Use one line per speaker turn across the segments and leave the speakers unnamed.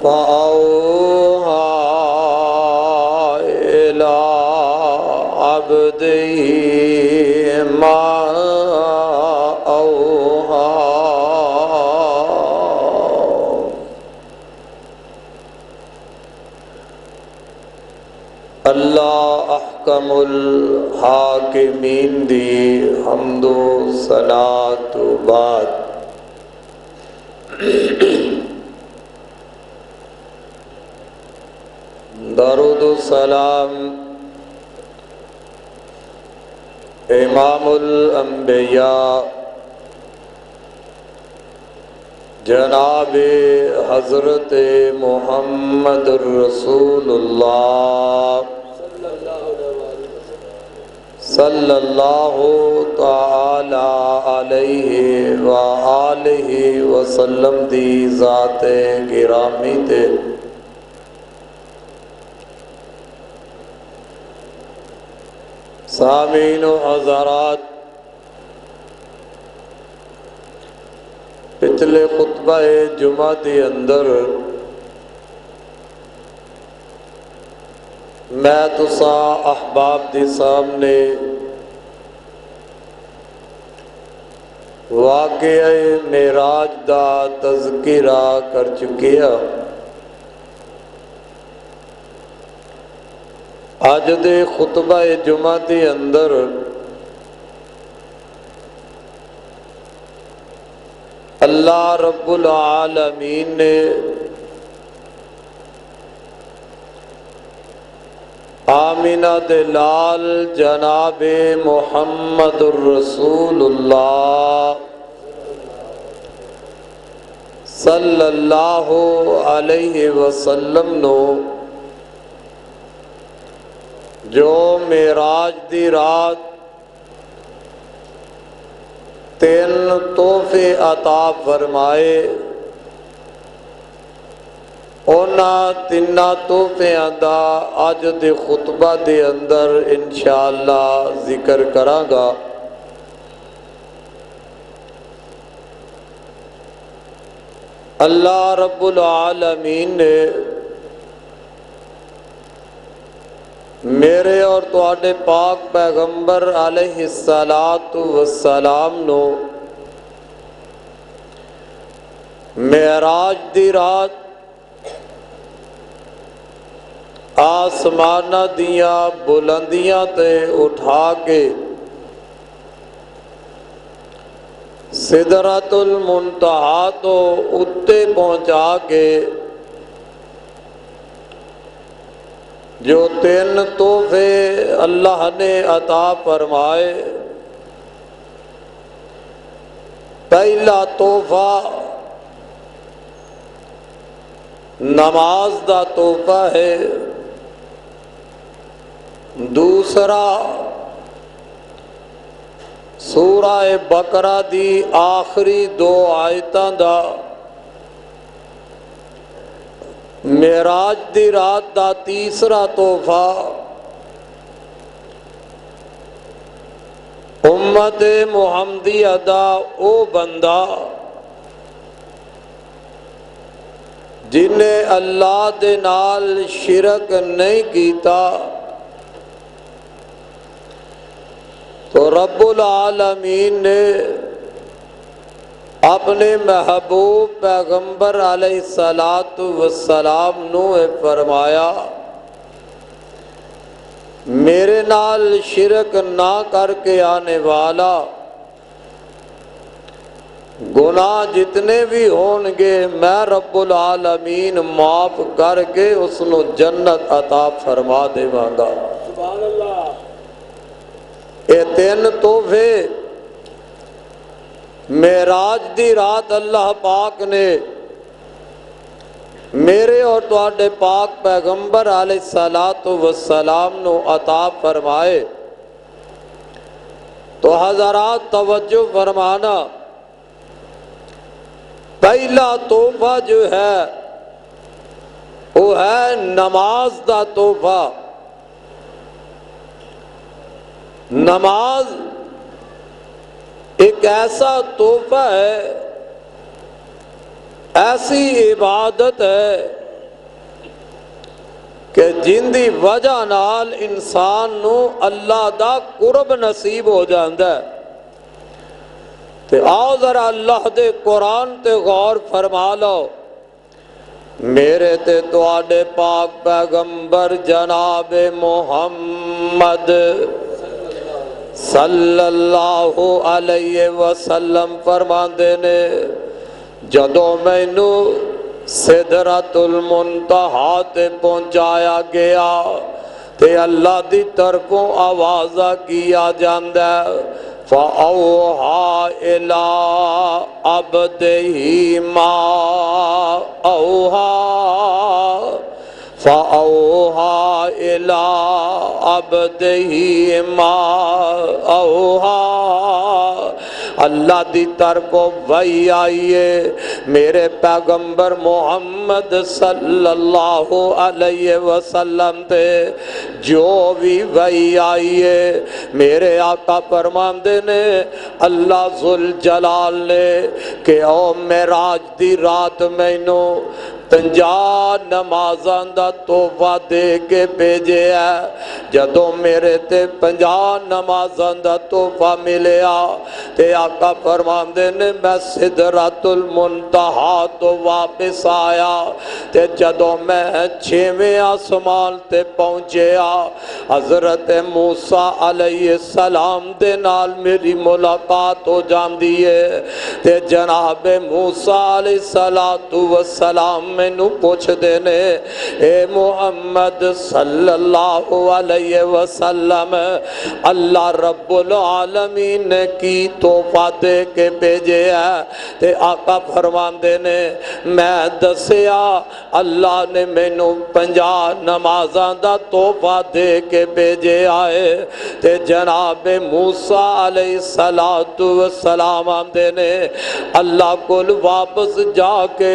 فأوحى إلى عبده ما أوحى اللہ احکم الحاکمین دی حمد و صلاۃ و بعد درود و سلام امام الانبیاء جناب حضرت محمد الرسول اللہ صلی اللہ تعالی علیہ وآلہ وسلم دی ذات گرامی تے سامعین و حضرات، پچھلے خطبہ جمعہ کے اندر میں تساں احباب کے سامنے واقعہ معراج دا تذکرہ کر چکیا۔ اج دے خطبہ جمعہ کے اندر اللہ رب العالمین نے آمینہ دے لال جناب محمد الرسول اللہ صلی اللہ علیہ وسلم نو جو معراج دی رات 3 تحفے عطا فرمائے، اونا 3 تحفیاں دا اج دے خطبہ دے اندر انشاءاللہ ذکر کراں گا۔ اللہ رب العالمین نے میرے اور تواڈے پاک پیغمبر علیہ السلام نو معراج دی رات آسمانہ دیاں بلندیاں تے اٹھا کے سدرۃ المنتہا تو اتے پہنچا کے جو 3 تحفے اللہ نے عطا فرمائے، پہلا تحفہ نماز دا تحفہ ہے، دوسرا سورہ بقرہ دی آخری 2 آیتاں دا معراج دی رات دا تیسرا تحفہ امت محمدیہ دا او بندہ جنہیں اللہ دے نال شرک نہیں کیتا، تو رب العالمین نے اپنے محبوب پیغمبر علیہ السلام نو فرمایا میرے نال شرک نہ کر کے آنے والا گناہ جتنے بھی ہونگے میں رب العالمین معاف کر کے اس نو جنت عطا فرما دے گا۔ سبحان اللہ۔ یہ 3 تحفے معراج دی رات اللہ پاک نے میرے اور تواڈے پاک پیغمبر علیہ السلام نو عطا فرمائے۔ تو حضرات توجہ فرمانا، پہلا تحفہ جو ہے وہ ہے نماز دا تحفہ۔ نماز ایک ایسا تحفہ ہے، ایسی عبادت ہے کہ جن دی وجہ نال انسان نو اللہ دا قرب نصیب ہو جاندا ہے۔ تے آؤ ذرا اللہ دے قرآن تے غور فرما لو، میرے تے تواڈے پاک پیغمبر جناب محمد صلی اللہ علیہ وسلم فرماندے نے جدوں مینوں سدرۃ المنتہا تے پہنچایا گیا تے اللہ دی طرفوں آواز کیا جاندا ہے فَأَوْحَا إِلَىٰ عَبْدِهِ مَا أَوْحَا فَأَوْحَا إِلَىٰ عَبْدِهِ مَا أَوْحَا۔ اللہ دی طرف وحی آئیے میرے پیغمبر محمد صلی اللہ علیہ وسلم تے جو بھی وحی آئیے میرے آقا فرماندے نے اللہ ذوالجلال نے کہ او معراج دی رات مینوں 50 نمازاں دا تحفہ دے کے بھیجے ہے۔ جدوں میرے تے 50 نمازاں دا تحفہ ملیا تے آقا فرماندے نے میں سدرۃ المنتہا تو واپس آیا تے جدوں میں 6ویں آسمان تے پہنچیا حضرت موسیٰ علیہ السلام دے نال میری ملاقات ہو جاندی ہے تے جناب موسیٰ علیہ السلام مینوں پوچھ دینے اے محمد صلی اللہ علیہ وسلم اللہ رب العالمین نے کی تحفہ دے کے بھیجے ہے تے آقا فرماندے نے میں دسیا اللہ نے مینوں 50 نمازاں دا تحفہ دے کے بھیجے آئے تے جناب موسیٰ علیہ السلام آمدے نے اللہ کو واپس جا کے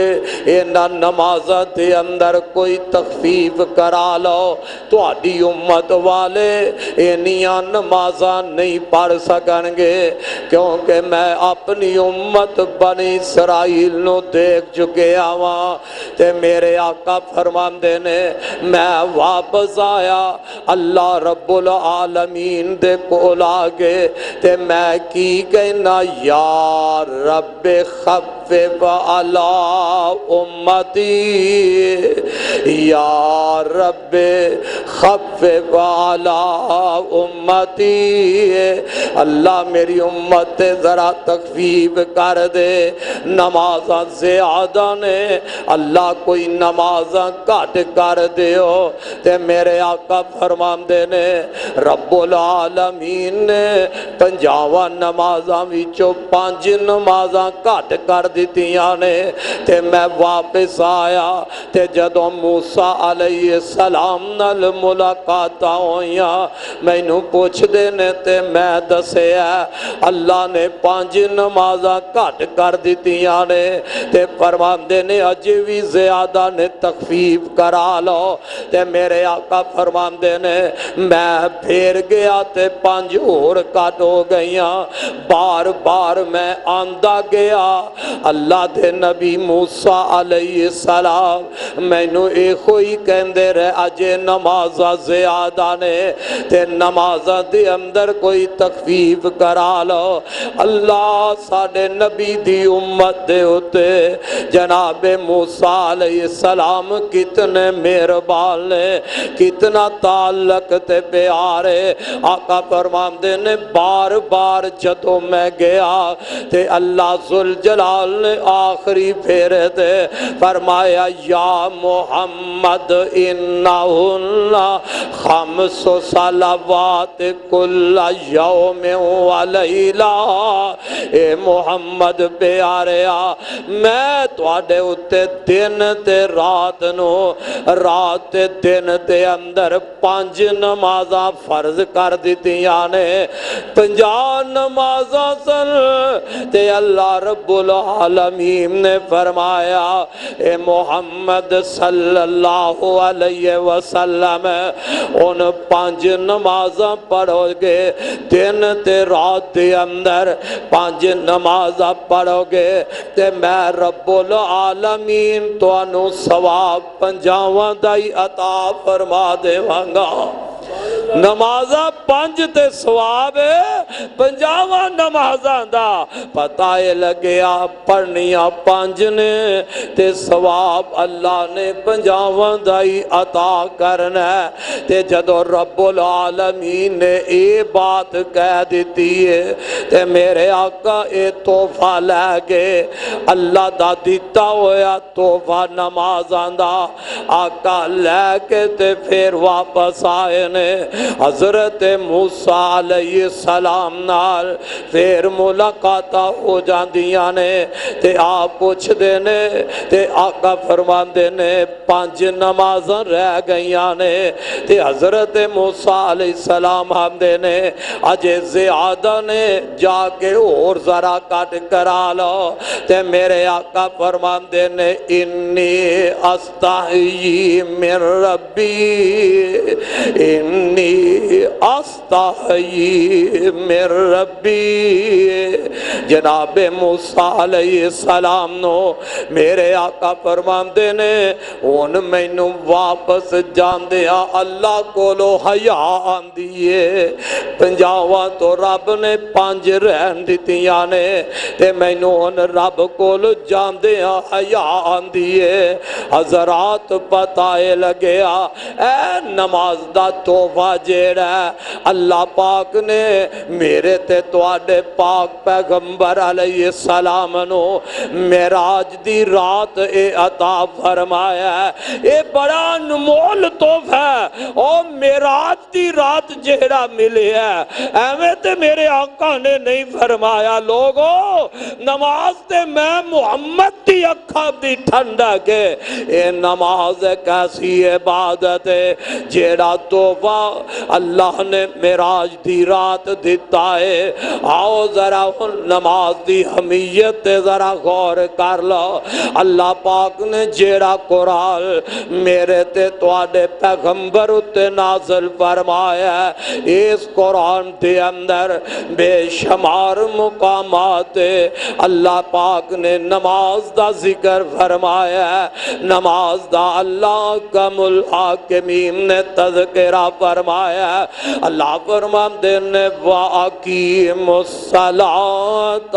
اینا نمازہ دے اندر کوئی تخفیف کرا لو تو آڈی امت والے اینیاں نمازہ نہیں پڑھ سکن گے کیونکہ میں اپنی امت بنی اسرائیل نو دیکھ چکے آواں تے میرے آقا فرماندے نے میں واپس آیا اللہ رب العالمین دے کول آگے تے میں کی کہنا یا رب خفف علی امتی یا رب خفف علی امتی اللہ میری امت ذرا تخفیف کر دے نمازاں زیادہ نے اللہ کوئی نمازاں کٹ کر دیو تے میرے آقا فرماندے نے رب العالمین نے 50 نمازاں وچوں 5 نمازاں کٹ کر دتیاں نے تے میں واپس آیا تے جدوں موسیٰ علیہ السلام نال ملاقات ہویاں مینوں پوچھ دے نے تے میں دسیا اللہ نے 5 نمازاں کٹ کر دتیاں نے تے فرماندے نے اج بھی زیادہ نے تخفیف کرا لو تے میرے آقا فرماندے نے میں پھر گیا تے 5 اور کٹ ہو گئیاں بار بار میں آندا گیا اللہ دے نبی موسیٰ علیہ السلام مینوں اے کوئی کہندے رہے اجے نمازاں زیادہ نے تے نمازاں دے اندر کوئی تخفیف کرا لو اللہ ساڈے نبی دی امت دے ہوتے جناب موسیٰ علیہ السلام کتنے مہربان نے کتنا تعلق تے پیارے آقا فرماندے نے بار بار جدوں میں گیا تے اللہ ذوالجلال نے آخری پھیرے تے فرمایا یا محمد انہن 5 صلوات کل یوم و لیلہ اے محمد پیاریا میں تواڈے اُتے دن تے رات نو رات تے دن تے اندر 5 نمازاں فرض کر دتیاں نے 50 نمازاں سن تے اللہ رب العالمین نے فرمایا اے محمد صلی اللہ علیہ وسلم ان 5 نمازاں پڑھو گے دن تے رات دے اندر 5 نمازاں پڑھو گے تے میں رب العالمین تانوں ثواب 50 دا ہی عطا فرما دیواں گا نمازاں 5 تے ثواب 50 نمازاں دا پتہ لگیا پڑھنیاں 5 نے تے ثواب اللہ نے 50 دا ہی عطا کرنا ہے تے جدو رب العالمین نے اے بات کہہ دیتی ہے تے میرے آقا اے تحفہ لے گئے اللہ دا دیتا ہویا تحفہ نمازاں دا آقا لے کے تے پھر واپس آئے نے حضرت موسیٰ علیہ السلام نال پھر ملاقات ہو جاندیاں نے تے آپ پوچھ دینے تے آقا فرمان دینے 5 نمازاں رہ گئیاں نے تے حضرت موسیٰ علیہ السلام ہم دینے اجے زیادہ نے جا کے اور ذرا کٹ کرا لو تے میرے آقا فرمان دینے انی استحیی من ربی انی استحیی من ربی جناب موسیٰ علیہ السلام نو میرے آقا فرمان دینے ان مینوں واپس جان دیا اللہ کو لو حیا آن دیئے 50 تو رب نے 5 رہن دیتیاں نے تے مینوں ان رب کو لو جان دیا حیا آن دیئے حضرات پتہ لگیا اے نماز دا تحفہ جیڑا ہے اللہ پاک نے میرے تے تواڈے پاک پیغمبر علیہ السلام نو معراج دی رات اے عطا فرمایا ہے اے بڑا انمول تحفہ ہے اور معراج دی رات جیڑا ملے ہے ایویں تے میرے آقا نے نہیں فرمایا لوگو نماز تے میں محمد دی اکھا دی ٹھنڈا کے اے نماز کیسی عبادت ہے جیڑا تحفہ اللہ نے معراج دی رات دیتا ہے آؤ ذرا نماز دی اہمیت ذرا غور کر لو اللہ پاک نے جیڑا قرآن میرے تے تواڈے پیغمبر تے نازل فرمایا ہے اس قرآن دے اندر بے شمار مقامات اللہ پاک نے نماز دا ذکر فرمایا ہے نماز دا اللہ کم الحاکمین نے تذکرہ فرمایا ہے اللہ فرمان دینے وَأَقِيمُ الصَّلَاةَ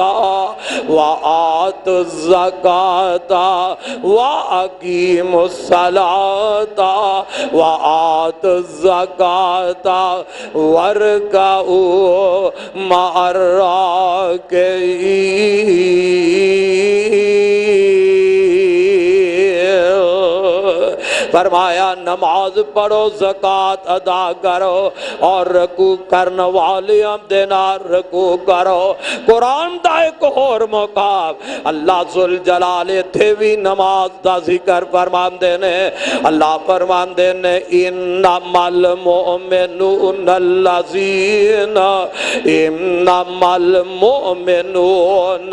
وَآتُ الزَّكَاةَ وَأَقِيمُ الصَّلَاةَ وَآتُ الزَّكَاةَ وَارْكَعُوا مَعَ الرَّاكِعِينَ فرمایا نماز پڑھو زکوٰۃ ادا کرو اور رکوع کرنے والیاں دے نال رکوع کرو قرآن دا ایک اور مقام اللہ ذوالجلال تھے بھی نماز دا ذکر فرمان دینے اللہ فرمان دینے انما المؤمنون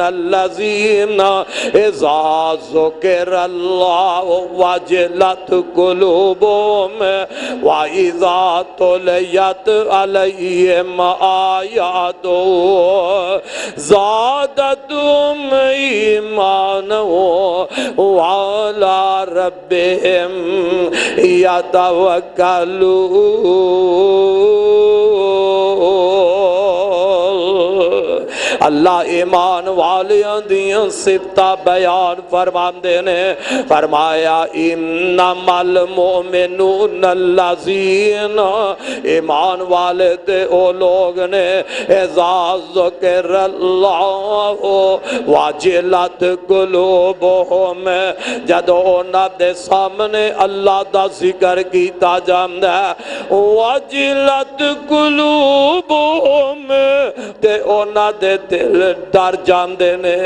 الذین اذا ذکر اللہ وجلت قلوبهم وَإِذَا تُلِيَتْ عَلَيْهِمْ آيَاتُهُ زَادَتْهُمْ إِيمَانًا وَعَلَى رَبِّهِمْ يَتَوَكَّلُونَ اللہ ایمان والیاں دیاں صفتہ بیان فرمان دینے فرمایا انما المؤمنون الذین ایمان والے تے او لوگ نے اذا ذکر اللہ واجلت قلوبہم جدو انہاں دے سامنے اللہ دا ذکر کیتا جاندا ہے واجلت قلوبہم تے انہاں دے دل ڈر جاندے نے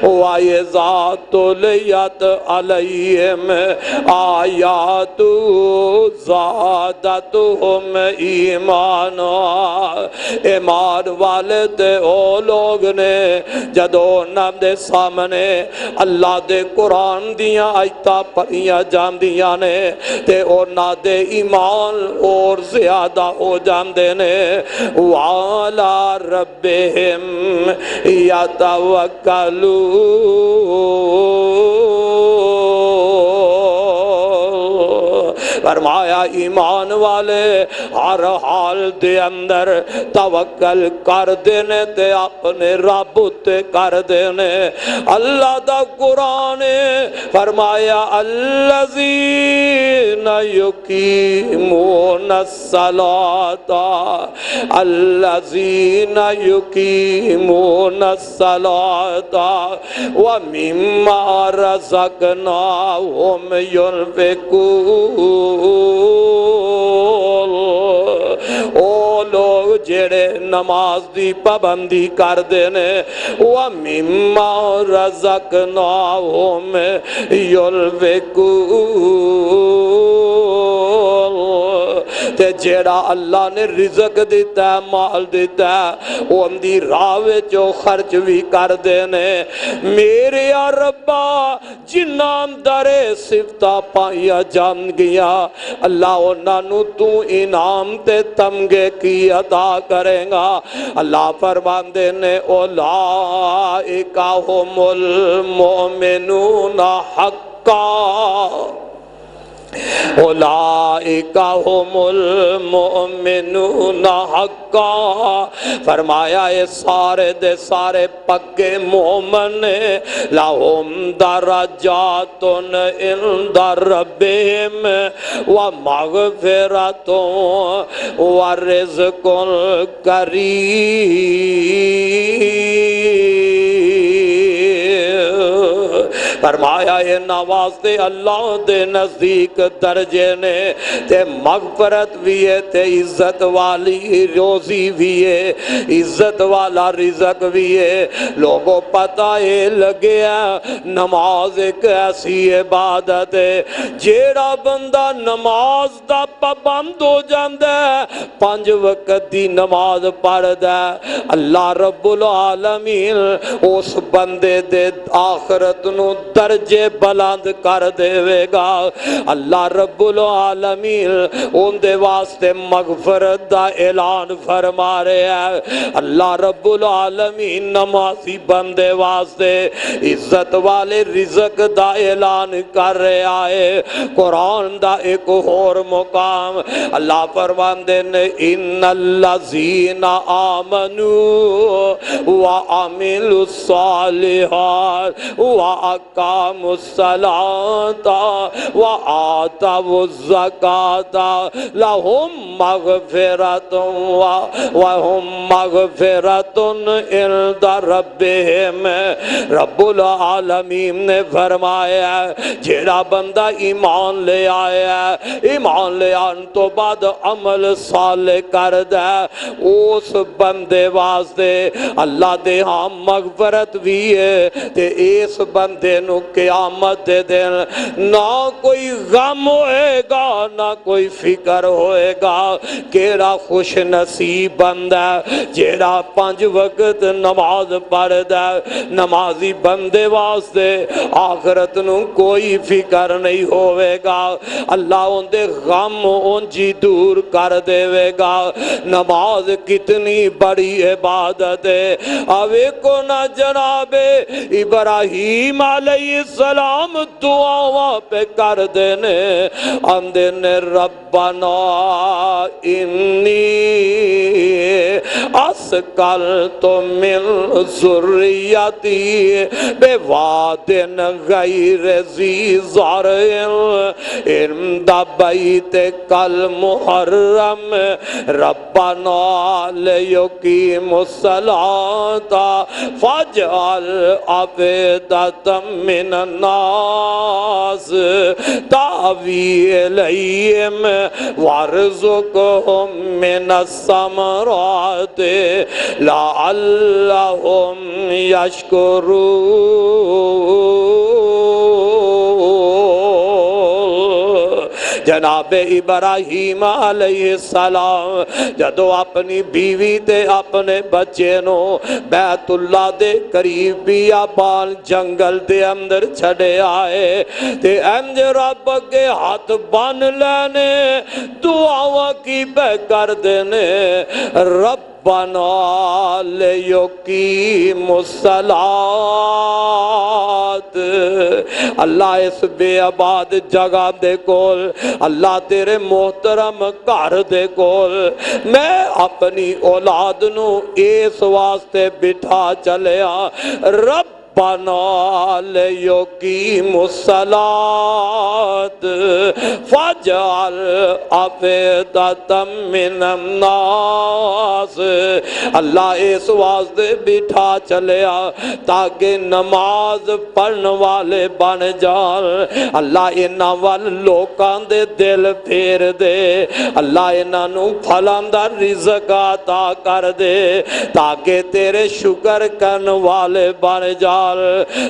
وَإِذَا تُلِيَتْ عَلَيْهِمْ آیاتُ زَادَتْهُمْ ایمانا ایمان والے تے او لوگ نے جدو انہاں دے سامنے اللہ دے قرآن دیاں آیتاں پڑھیاں جاندیاں نے تے انہاں دے ایمان اور زیادہ ہو جاندے نے وَعَلَى رَبِّهِمْ يَتَوَكَّلُونَ فرمایا ایمان والے ہر حال دے اندر توکل کر دینے تے اپنے رب تے کر دینے اللہ دا قرآن فرمایا الذین یقیمون الصلاۃ الذین یقیمون الصلاۃ ومما رزقناہم ينفقون او لوگ جڑے نماز دی پابندی کر دینے وَمِمَّا رَزَقْنَاهُمْ يُنْفِقُونَ تے جیڑا اللہ نے رزق دیتا ہے مال دیتا ہے وہ اندی راوے جو خرچ بھی کر دینے میرے ربا جنام درے صفتہ پائیا جان گیا اللہ انہوں تو انعام تے تمگے کی عطا کریں گا اللہ فرمان دینے اولئک هم المؤمنون حقا اولئک هم المؤمنون حقا فرمایا یہ سارے دے سارے پکے مومن لہم درجات عند ربہم ومغفرۃ ورزق کریم فرمایا یہ نوازتے اللہ دے نزدیک درجے نے تے مغفرت بھی ہے تے عزت والی روزی بھی ہے عزت والا رزق بھی ہے لوگوں پتہ ہے لگیا نماز ایک ایسی عبادت ہے جیڑا بندہ نماز دا پابند ہو جاندہ ہے 5 وقت دی نماز پڑھ دا اللہ رب العالمین اس بندے دے آخرت نو درجے بلند کر دے گا اللہ رب العالمین ان دے واسطے مغفرت دا اعلان فرما رہے ہیں اللہ رب العالمین نمازی بندے واسطے عزت والے رزق دا اعلان کر رہے آئے قرآن دا ایک اور مقام اللہ فرماندے نے ان الذین آمنوا وعملوا الصالحات وَأَقَامُوا الصَّلَاةَ وَآتَوُا الزَّكَاةَ لَهُمْ مَغْفِرَةٌ وَهُمْ مَغْفِرَةٌ عِندَ رَبِّهِمْ رب العالمین نے فرمایا جیڑا بندہ ایمان لے آیا ایمان لے آن تو بعد عمل صالح کر دے اس بندے واسطے اللہ دے ہاں مغفرت بھی ہے تے اس بندے نو قیامت دے دن نہ کوئی غم ہوئے گا نہ کوئی فکر ہوئے گا کیڑا خوش نصیب بندہ جیڑا 5 وقت نماز پڑھ دے نمازی بندے واسطے آخرت نو کوئی فکر نہیں ہوئے گا اللہ ان دے غم ان جی دور کر دے گا نماز کتنی بڑی عبادت ہے اوے کو نہ جناب ابراہیم علیہ السلام دعا پہ کر دینے اندنے ربنا انی اسکلت من ذریتی بے واد غیر ذی زرع عند بیتک المحرم ربنا لیقیموا الصلاۃ فاجعل افئدۃ من الناس تهوی الیہم وارزقہم من الثمرات الصلاة لعلهم يشكرون۔ جناب ابراہیم علیہ السلام جدو اپنی بیوی تے اپنے بچے نو بیت اللہ دے قریب بیابان جنگل دے اندر چھڑے آئے تے انج رب کے ہاتھ بن لینے دعاواں کی بے کر دینے ربنا لیقیموا الصلاۃ۔ اللہ اس بے آباد جگہ دے کول، اللہ تیرے محترم گھر دے کول میں اپنی اولاد نو اس واسطے بٹھا چلیا ربنا لیقیموا الصلاۃ فاجعل افئدۃ من الناس۔ اللہ اس واسطے بٹھا چلیا تاکہ نماز پڑھن والے بن جان۔ اللہ انہاں وال لوکاں دے دل پھیر دے، اللہ انہاں نو پھلاں دا رزق عطا کر دے تاکہ تیرے شکر کرن والے بن جان۔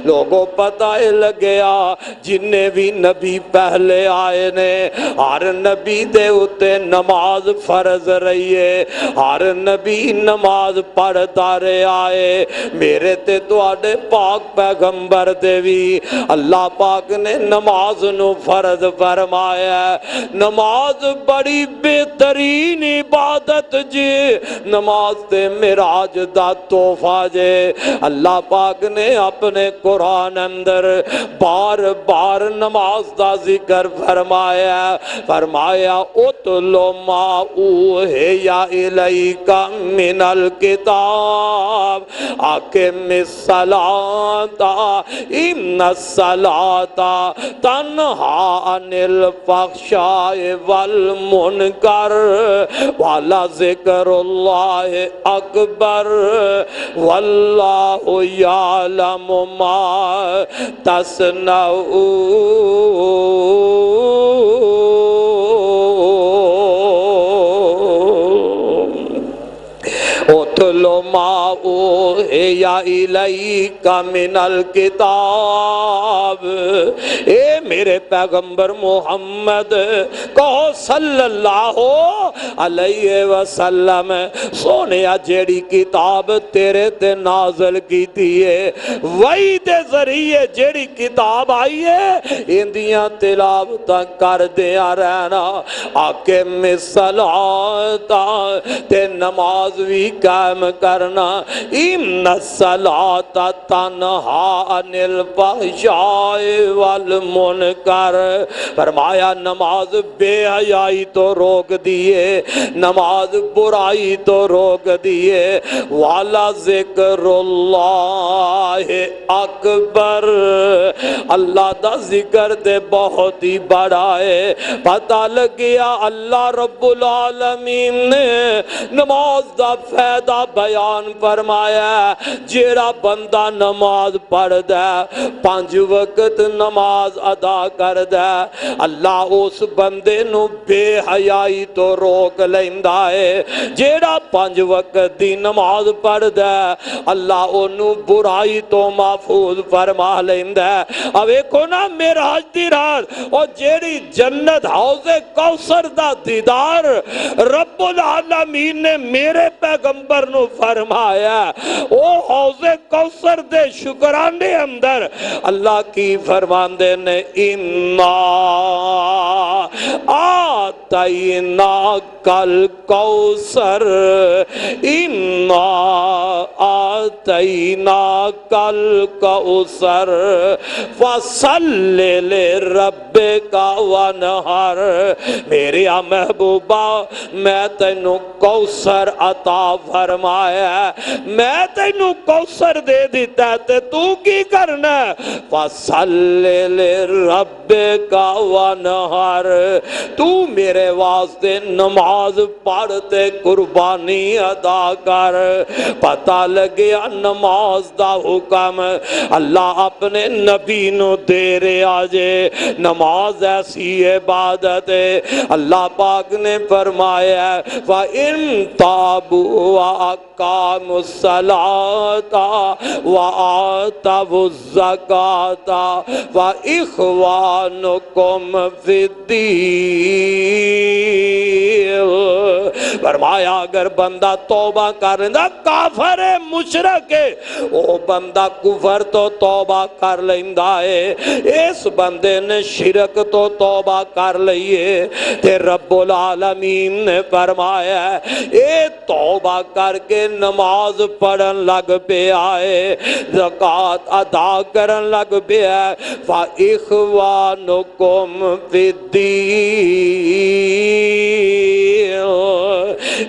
لوگوں پتہ لگیا جنہیں بھی نبی پہلے آئے نے ہر نبی دے اتے نماز فرض رہی ہے، ہر نبی نماز پڑھتا رہے آئے۔ میرے تے تو آڈے پاک پیغمبر دے بھی اللہ پاک نے نماز نو فرض فرمایا ہے۔ نماز بڑی بہترین عبادت جی، نماز تے معراج دا تحفہ جے۔ اللہ پاک نے اپنے قرآن اندر بار بار نماز دا ذکر فرمایا، فرمایا اتلو ما اوحی الیک من الکتاب اقم الصلاۃ ان الصلاۃ تنہی عن الفحشاء والمنکر ولذکر اللہ اکبر واللہ یعلم ما تصنعون۔ اتلو ما اوحی الیک من الکتاب، اے میرے پیغمبر محمد کہو صلی اللہ علیہ وسلم سونیا جیڑی کتاب تیرے تے نازل کی دیئے وہی دے ذریعے جیڑی کتاب آئی ہے اندیاں تلاوتاں کر دیا رہنا۔ اقم الصلاۃ تے نماز بھی قائم کرنا، ان الصلاۃ تنہی عن الفحشاء والمنکر، فرمایا نماز بے حیائی تو روک دیے، نماز برائی تو روک دیے، والا ذکر اللہ اکبر، اللہ دا ذکر دے بہت ہی بڑا ہے۔ پتہ لگیا اللہ رب العالمین نے نماز دا فائدہ بیان فرمایا، جیڑا بندہ نماز پڑھ دے 5 وقت نماز ادا کر دے اللہ اس بندے نو بے حیائی تو روک لیندا ہے۔ جیڑا 5 وقت دی نماز پڑھ دے اللہ انو برائی تو محفوظ فرما لیندا ہے۔ اب ایکو نا معراج دی رات اور جیڑی جنت حوض کوثر دا دیدار رب العالمین نے میرے پیغمبر نو فرمایا، او حوض کوثر دے شکرانے اندر اللہ کی فرماندے نے انا آتیناک الکوثر انا آتیناک الکوثر فصل لربک وانحر، میرے محبوبہ میں تینوں کوثر عطا فرمایا، میں تینوں کوثر دے دیتا تے تو کی کرنا، فصل لربک وانحر، تو میرے واسطے نماز پڑھتے قربانی ادا کر۔ پتہ لگیا نماز دا حکم اللہ اپنے نبی نو دے رہا جے۔ نماز ایسی عبادت ہے اللہ پاک نے فرمایا وَإِن تَابُوا وَأَقَامُوا الصَّلَاةَ وَآتَوُا الزَّكَاةَ وَإِخْوَانُكُمْ فِي الدِّينِ۔ فرمایا اگر بندہ توبہ کر لیندہ کافر ہے مشرک ہے، وہ بندہ کفر تو توبہ کر لیندہ ہے، اس بندے نے شرک تو توبہ کر لئیے تے رب العالمین نے فرمایا اے توبہ کر کے نماز پڑھن لگ پہ آئے، زکاة ادا کرن لگ پہ آئے فَإِخْوَانُكُمْ فِي الدِّينِ۔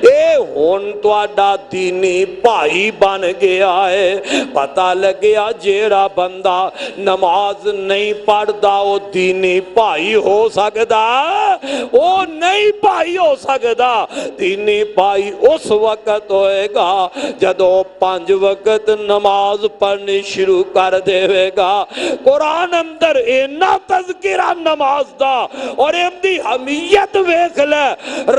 اے ہون تو اڈا دینی بھائی بن گیا ہے۔ پتہ لگیا جیڑا بندہ نماز نہیں پڑھدا وہ دینی بھائی ہو سکدا؟ وہ نہیں بھائی ہو سکدا۔ دینی بھائی اس وقت ہوئے گا جدو 5 وقت نماز پڑھنی شروع کر دے گا۔ قرآن اندر اینا تذکرہ نماز دا اور اندی حمیت ویکھ لے،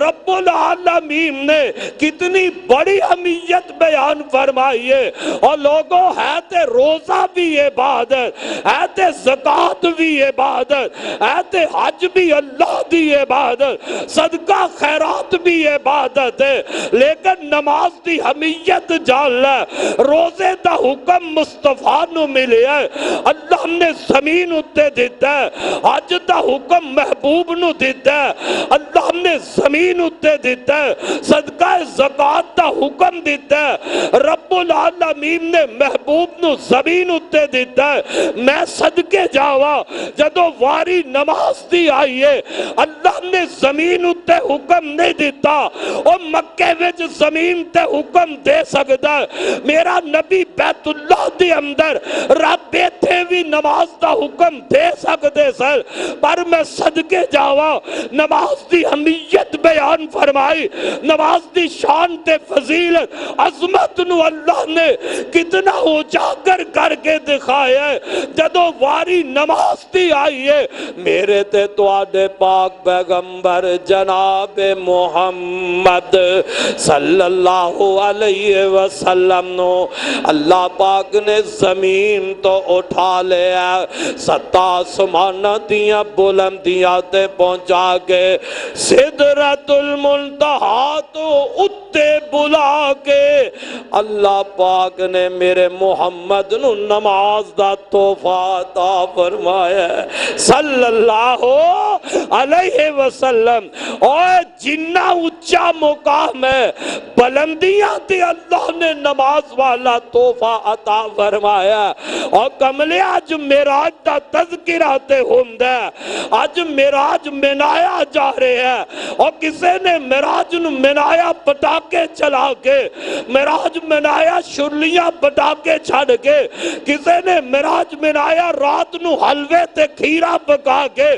رب العالمین نے کتنی بڑی حمیت بیان فرمائی ہے۔ اور لوگوں ہے تے روزہ بھی عبادت، ہے تے زکاة بھی عبادت، ہے تے حج بھی اللہ دی عبادت، صدقہ خیرات بھی عبادت ہے، لیکن نماز دی حمیت جان لے۔ روزے دا حکم مصطفیٰ نو ملے ہے، اللہ نے زمین اتے دیتا ہے۔ حج دا حکم محبوب نو دیتا ہے، اللہ نے زمین اتے دیتا ہے۔ صدقہ زکاة دا حکم دیتا ہے، رب العالمین نے محبوب نو زمین اتے دیتا ہے۔ میں صدقے جاوا جدو واری نماز دی آئیے اللہ نے زمین اتے حکم نہیں دیتا، اور مکے وچ زمین تے حکم دے سکتا ہے۔ میرا نبی بیت اللہ دی اندر رب بیٹھے بھی نماز دا حکم دے سکتے سر، پر میں صدقے جاوا نماز دی حمیت بیان فرمائی، نماز دی شان تے فضیلت عظمت نو اللہ نے کتنا اجاگر کر کے دکھایا ہے۔ جدو واری نماز دی آئیے میرے تے تو آدھے پاک پیغمبر جناب محمد صلی اللہ علیہ وسلم نو اللہ پاک نے زمین تو اٹھا لیا، 7 آسمان دیاں بلندیاں تے پہنچا کے سدرۃ المنتہا تو اتے بلا کے اللہ پاک نے میرے محمد نو نماز دا تحفہ عطا فرمایا صلی اللہ علیہ وسلم۔ اور جنہ اچھا مقام ہے بلندیاں تے اللہ نے نماز والا تحفہ عطا فرمایا۔ اور کملے آج معراج دا تذکرہ تے ہوندہ ہے، آج معراج منایا جا رہے ہیں، اور کسے نے معراج نو منایا پٹاکے چلا کے، معراج منایا شرلیاں پٹاکے چھڑ کے، کسے نے معراج منایا رات نو حلوے تے کھیرا پکا کے،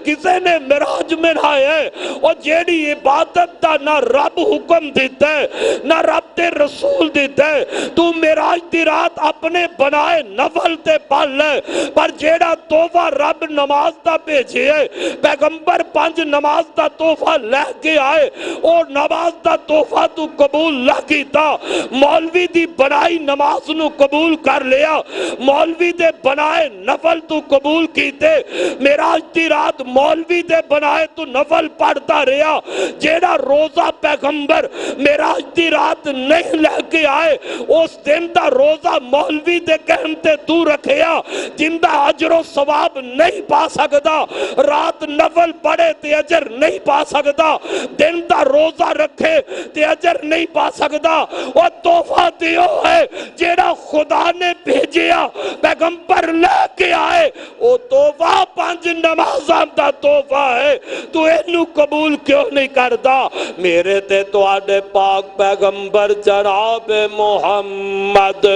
کسے نے معراج منایا اور جیڑی عبادت دا نہ رب حکم دیتا ہے نہ رب تے رسول دیتا ہے، تو معراج دی رات اپنے بنائے نفل تے پڑھ لے، پر جیڑا تحفہ رب نماز دا بھیجے ہے، پیغمبر 5 نماز دا تحفہ لے کے آئے، اور نماز دا تحفہ تو قبول نہ کیتا، مولوی دی بنائی نماز نو قبول کر لیا، مولوی دے بنائے نفل تو قبول کیتے، معراج دی رات مولوی دے بنائے تو نفل پڑھتا رہا، جیڑا روزہ پیغمبر معراج دی رات نہیں لے کے آئے اس دن دا روزہ مولوی دے کہنتے تو رکھیا، جن دا اجر و ثواب نہیں پا سکتا، رات نفل پڑھے تے اجر نہیں پا سکتا، دن دا روزہ رکھے تے اجر نہیں پا سکتا۔ وہ تحفہ دیو ہے جیڑا خدا نے بھیجیا پیغمبر لے کے آئے، وہ تحفہ 5 نمازاں دا تحفہ ہے، تو اینو قبول کیوں نہیں کرتا؟ میرے تے تواڈے پاک پیغمبر جناب محمد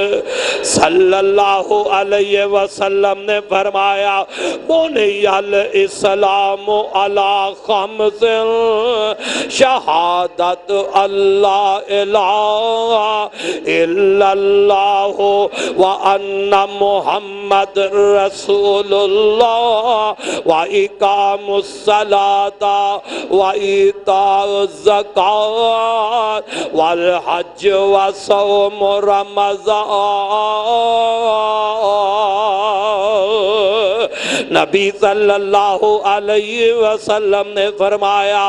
صلی اللہ علیہ وسلم نے فرمایا بنی الاسلام علی خمس شہادت اللہ الہ الا اللہ وان محمد رسول اللہ واقام الصلاۃ وایتاء الزکوٰۃ والحج وصوم رمضان۔ نبی صلی اللہ علیہ وسلم نے فرمایا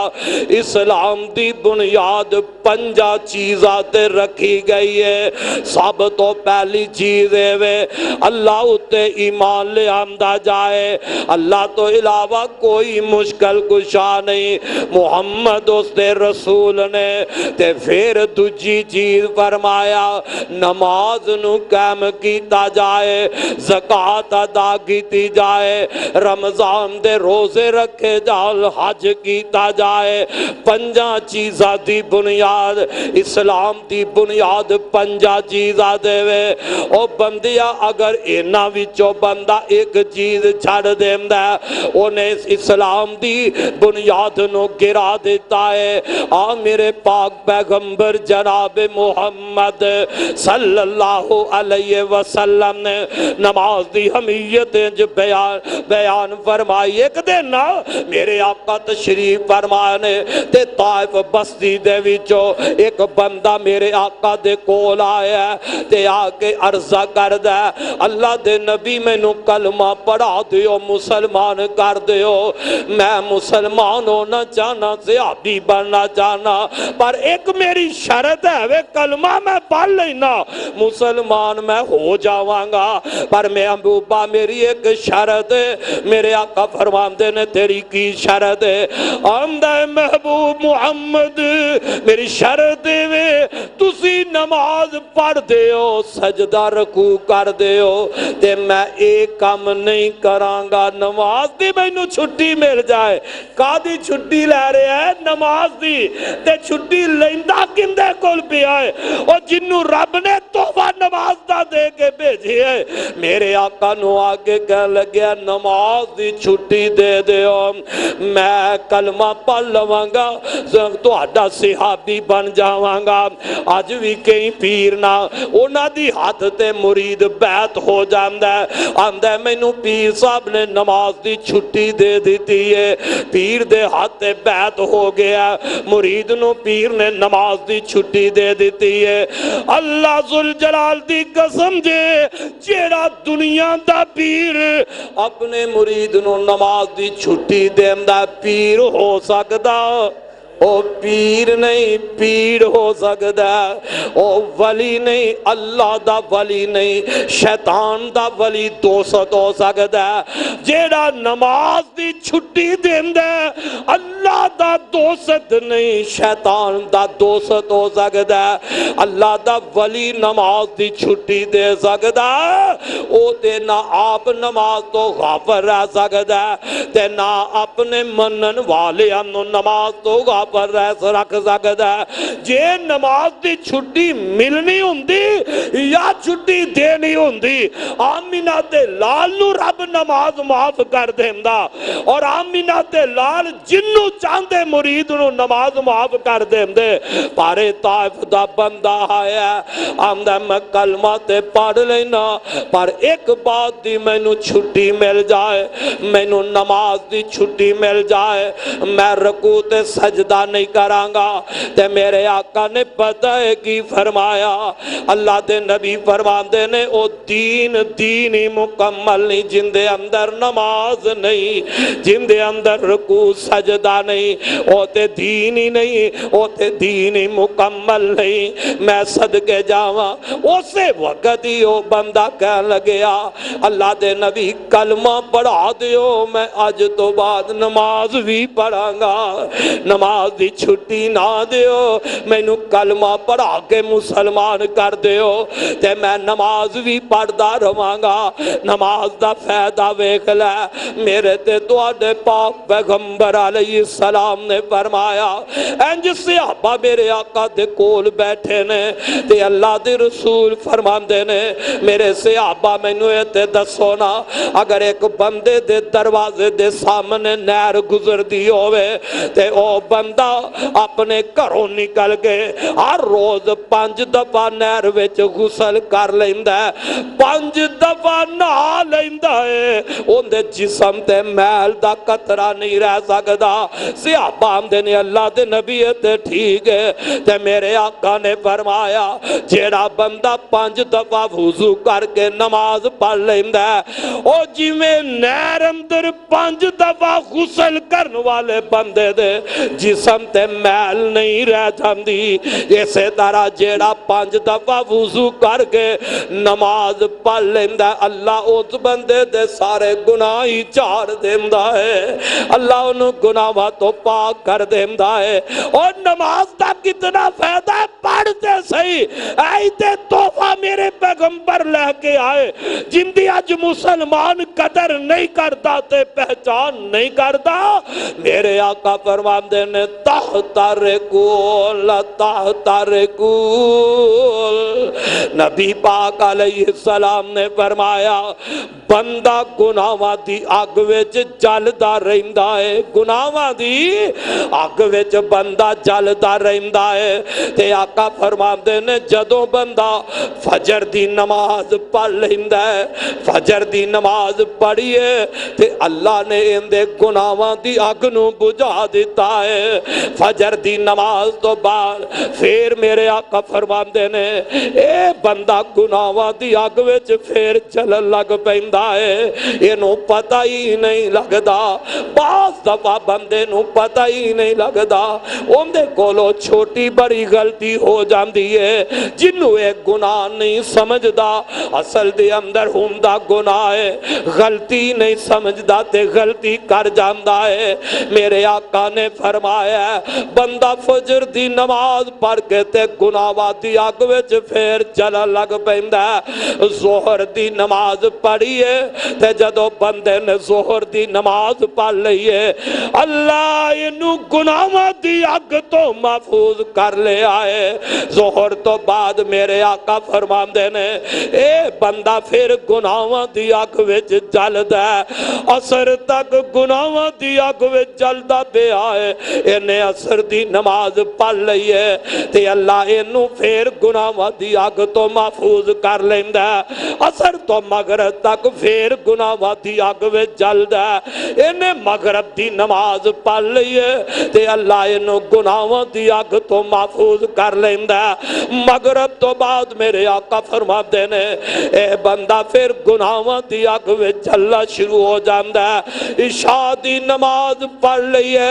اسلام دی بنیاد 5 چیزاں تے رکھی گئی ہے۔ سب تو پہلی چیز ہے اللہ اتے ایمان لے آمدہ جائے، اللہ تو علاوہ کوئی مشکل کشا نہیں، محمد اس دے رسول نے۔ تے پھر دوجی چیز فرمایا نماز نو قائم کیتا جائے، زکوٰۃ ادا کیتی جائے، رمضان دے روزے رکھے جال، حج کیتا جائے۔ 5 چیزاں دی بنیاد اسلام دی بنیاد 5 چیزاں دے وے۔ او بندیا اگر اینا وچوں بندہ ایک چیز چھڑ دیندہ ہے انہیں اسلام دی بنیاد نو گرا دیتا ہے۔ میرے پاک پیغمبر جناب محمد صلی اللہ علیہ وسلم نے نماز دی اہمیت جو بیان فرمائی۔ ایک دن نا میرے آقا تشریف فرمانے تے طائف بستی دے وچوں ایک بندہ میرے آقا دے کول آیا تے آکے عرضہ کردہ اللہ دے نبی میں نو کلمہ پڑھا دیو، مسلمان کر دیو۔ میں مسلمان ہونا چاہنا، صحابی بننا چاہنا، پر ایک میری شرط ہے وہ کلمہ میں پڑھ لینا مسلمان میں ہو جاواں گا، پر میں محبوبہ میری ایک شرط ہے۔ میرے آقا فرماندے نے تیری کی شرط ہے؟ آمدہ محبوب محمد میری شرط ہے تسی نماز پڑھ دیو، سجدہ رکوع کر دیو تے میں ایک کام نہیں کرانگا، نماز دی میں نو چھٹی مل جائے۔ کادی چھٹی لے رہے ہیں؟ نماز دی۔ تے چھٹی لیندہ کندے کول پہ آئے اور جنہوں رب نے توبہ نماز دا دے کے بھیجی ہے۔ میرے آقا نو آگے کہنے لگیا نماز دی چھٹی دے دیو، میں کلمہ پڑھ لوانگا تو آڈا صحابی بن جاوانگا۔ آج بھی کئی پیرنا اونا دی ہاتھ تے مرید بیعت ہو جاندہ ہے، آندہ میں نو پیر صاحب نے نماز دی چھٹی دے دیتی ہے، پیر دے ہاتھ تے بیعت ہو گیا، مرید نو پیر نے نماز دی چھٹی دے دیتی ہے۔ اللہ ذوالجلال دی قسم جے جیڑا دنیا دا پیر اپنے مرید نو نماز دی چھٹی دیندہ پیر ہو سکدا؟ او پیر نہیں پیر ہو سکتا، او ولی نہیں اللہ دا ولی نہیں، شیطان دا ولی دوست ہو سکتا ہے۔ جیڑا نماز دی چھٹی دیندہ اللہ دا دوست نہیں شیطان دا دوست ہو سکتا ہے۔ اللہ دا ولی نماز دی چھٹی دے سکتا ہے، او تے نہ آپ نماز تو غافل رہ سکتا ہے تے نہ اپنے منن والے انو نماز تو غافل پر رکھ سکتا ہے۔ جے نماز دی چھٹی ملنی ہوندی یا چھٹی دینی ہوندی آمینہ تے لال نو رب نماز معاف کر دیندہ، اور آمینہ تے لال جنو چاندے مرید نو نماز معاف کر دیندے۔ پارے طائف دا بندہ آیا آمدہ میں کلمہ تے پڑھ لینا، پر ایک بات دی میں نو چھٹی مل جائے، میں نو نماز دی چھٹی مل جائے، میں رکوع تے سجدہ نہیں کرانگا۔ تے میرے آقا نے پتہ ہے کی فرمایا، اللہ دے نبی فرماندے نے او دین دینی مکمل نہیں جن دے اندر نماز نہیں، جن دے اندر رکوع سجدہ نہیں، او تے دینی نہیں، او تے دینی مکمل نہیں۔ میں صدقے جاواں اسے وقت ہی او بندہ کہنے لگیا اللہ دے نبی کلمہ پڑھا دیو، میں آج تو بعد نماز بھی پڑھانگا، نماز دی چھٹی نہ دیو، میں نو کلمہ پڑھا کے مسلمان کر دیو تے میں نماز بھی پڑھدا رہانگا۔ نماز دا فائدہ ویکھ لے، میرے تے تواڈے پاک پیغمبر علیہ السلام نے فرمایا انج صحابہ میرے آقا دے کول بیٹھے نے تے اللہ دے رسول فرماندے نے میرے صحابہ مینوں تے دسو نا اگر ایک بندے دے دروازے دے سامنے نہر گزر دی ہوئے تے او بندہ اپنے گھروں نکل گئے ہر روز 5 دفعہ نہر وچ غسل کر لیندا ہے 5 دفعہ نہا لیندا ہے اون دے جسم تے میل دا قطرہ نہیں رہ سکدا صحابہ آندے نے اللہ دے نبی تے ٹھیک ہے تے میرے آقا نے فرمایا جیڑا بندہ 5 دفعہ وضو کر کے نماز پڑھ لیندا ہے او جویں نہر اندر 5 دفعہ غسل کرن والے بندے دے جسم تے میل نہیں رہ جاندی اسی طرح جیڑا 5 دفعہ وضو کر کے نماز پڑھ لیندا اللہ اس بندے دے سارے گناہ ہی جھاڑ دیندا ہے اللہ انہوں گناہاں تو پاک کر دیندا ہے اور نماز دا کتنا فائدہ ہے پڑھتے صحیح ایتے تحفہ میرے پیغمبر لے کے آئے جن دی اج مسلمان قدر نہیں کرتا تے پہچان نہیں کرتا میرے آقا فرماندے نے تحت رکول نبی پاک علیہ السلام نے فرمایا بندہ گناہاں دی اگ وچ جلدا رہندا ہے گناہاں دی اگ وچ بندہ جلدا رہندا ہے تے آقا فرماندے نے جدوں بندہ فجر دی نماز پڑھ لیندا ہے فجر دی نماز پڑھیے تے اللہ نے ان دے گناہاں دی اگ نو بجھا دیتا ہے فجر دی نماز تو بعد پھر میرے آقا فرماندے نے اے بندہ گناہاں دی اگ وچ پھر جلن لگ پیندا ہے اینوں پتہ ہی نہیں لگدا بعض دفعہ بندے نوں پتہ ہی نہیں لگدا اون دے کولوں چھوٹی بڑی غلطی ہو جاندی ہے جنوں ایک گناہ نہیں سمجھدا اصل دے اندر ہوندا گناہ ہے غلطی نہیں سمجھدا تے غلطی کر جاندا ہے میرے آقا نے فرمایا بندہ فجر دی نماز پڑھ کے تے گناہاں دی اگ وچ پھر جلن لگ پیندا ہے ظہر دی نماز پڑھیے تے جدوں بندے نے ظہر دی نماز پڑھ لئیے اللہ اینو گناہاں دی اگ تو محفوظ کر لے آئے ظہر تو بعد میرے آقا فرماندے نے اے بندہ پھر گناہاں دی اگ وچ جلدا ہے عصر تک گناہاں دی اگ وچ جلدا پہ آئے انہیں عصر دی نماز پڑھ لئیے تے اللہ اینو پھر گناہاں دی اگ تو محفوظ کر لیندا ہے عصر تو مغرب تک پھر گناہاں دی اگ وچ جلدا ہے انہیں مغرب دی نماز پڑھ لئیے تے اللہ اینو گناہاں دی اگ تو محفوظ کر لیندا ہے مغرب تو بعد میرے آقا فرماندے نے اے بندہ پھر گناہاں دی اگ وچ جلنا شروع ہو جاندا ہے عشاء دی نماز پڑھ لئیے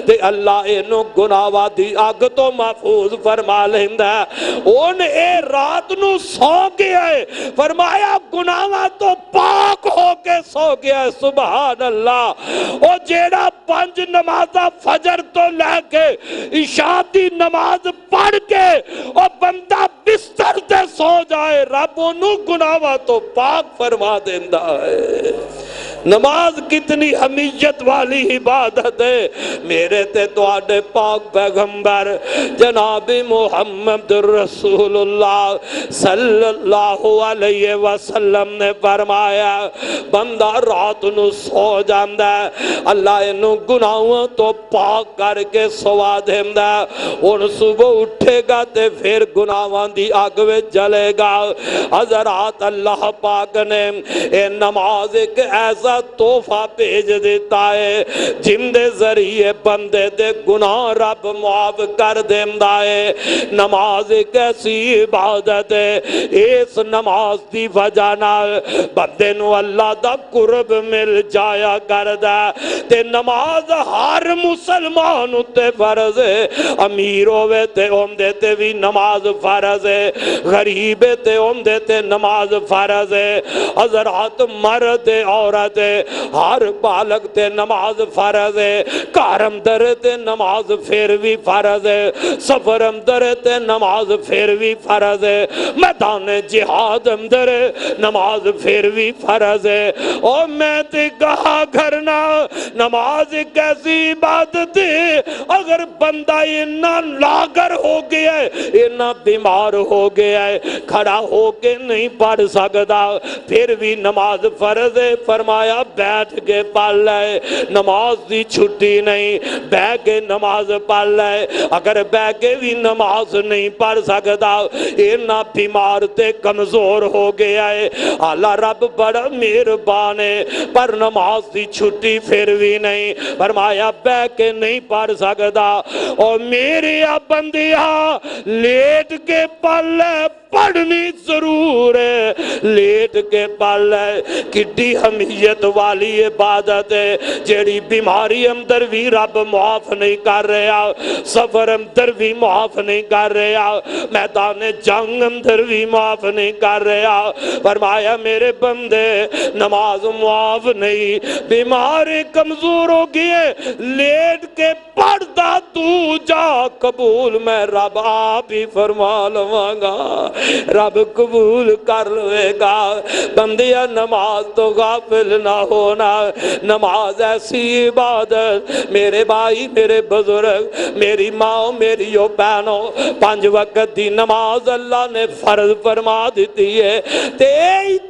تے اللہ اینو گناہاں دی اگ تو محفوظ فرما لیندا ہے اون اے رات نو سو گیا ہے فرمایا گناہاں تو پاک ہو کے سو گیا ہے سبحان اللہ او جیڑا 5 نمازہ فجر تو لے کے عشاء دی نماز پڑھ کے او بندہ بستر تے سو جائے رب انہوں گناہاں تو پاک فرما دیندا ہے نماز کتنی حمیت والی عبادت ہے میرے تے تواڈے پاک پیغمبر جناب محمد رسول اللہ صلی اللہ علیہ وسلم نے فرمایا بندہ رات نو سو جاندا ہے اللہ انہوں گناہوں تو پاک کر کے سوا دیندا ہے ان صبح اٹھے گا تے پھر گناہوں دی اگ وچ جلے گا حضرات اللہ پاک نے اے نماز ایک ایسا تحفہ بھیج دیتا ہے جن دے ذریعے بندے دے گناہ رب معاف کر دیندا ہے نماز ایک ایسی عبادت ہے اس نماز دی وجہ نال بندے نو اللہ دا قرب مل جایا کردا تے نماز ہر مسلمان تے فرض ہے امیر ہوے تے اون دے تے بھی نماز فرض ہے غریب تے اون بندے تے نماز فرض ہے، حضرات مرد عورت ہر بالغ تے نماز فرض ہے، گھر اندر تے نماز پھر بھی فرض ہے، سفر اندر تے نماز پھر بھی فرض ہے، میدان جہاد اندر نماز پھر بھی فرض ہے۔ اور میں تے کہا کرنا نماز ایک ایسی عبادت ہے اگر بندہ اتنا لاغر ہو گیا ہے، اتنا بیمار ہو گیا ہے، کھڑا ہو کے نہیں پڑھ سکتا، پھر بھی نماز فرض ہے، فرمایا بیٹھ کے پڑھ لے، نماز دی چھٹی نہیں، بیٹھ کے نماز پڑھ لے۔ اگر بیٹھ کے بھی نماز نہیں پڑھ سکتا، اتنا بیمار تے کمزور ہو گیا ہے، اللہ رب بڑا مہربان ہے، پر نماز دی چھٹی پھر بھی نہیں، فرمایا بیٹھ کے نہیں پڑھ سکتا، اور میرے بندیا لیٹ کے پڑھ لے، پڑھنی ضرور ہے، لیٹ کے پڑھ لے۔ کڈی حمیت والی عبادت ہے، جیڑی بیماری اندر بھی رب معاف نہیں کر رہا، سفر اندر بھی معاف نہیں کر رہا، میدان جنگ اندر بھی معاف نہیں کر رہا۔ فرمایا میرے بندے نماز معاف نہیں، بیماری کمزور ہو گئے، لیٹ کے پڑھتا تو جا، قبول میں رب آپ ہی فرما لواں گا، رب قبول کر لے گا۔ بندیا نماز تو غافل نہ ہونا، نماز ایسی عبادت، میرے بھائی میرے بزرگ میری ماں میری بہنوں، 5 وقت دی نماز اللہ نے فرض فرما دیتی ہے، تے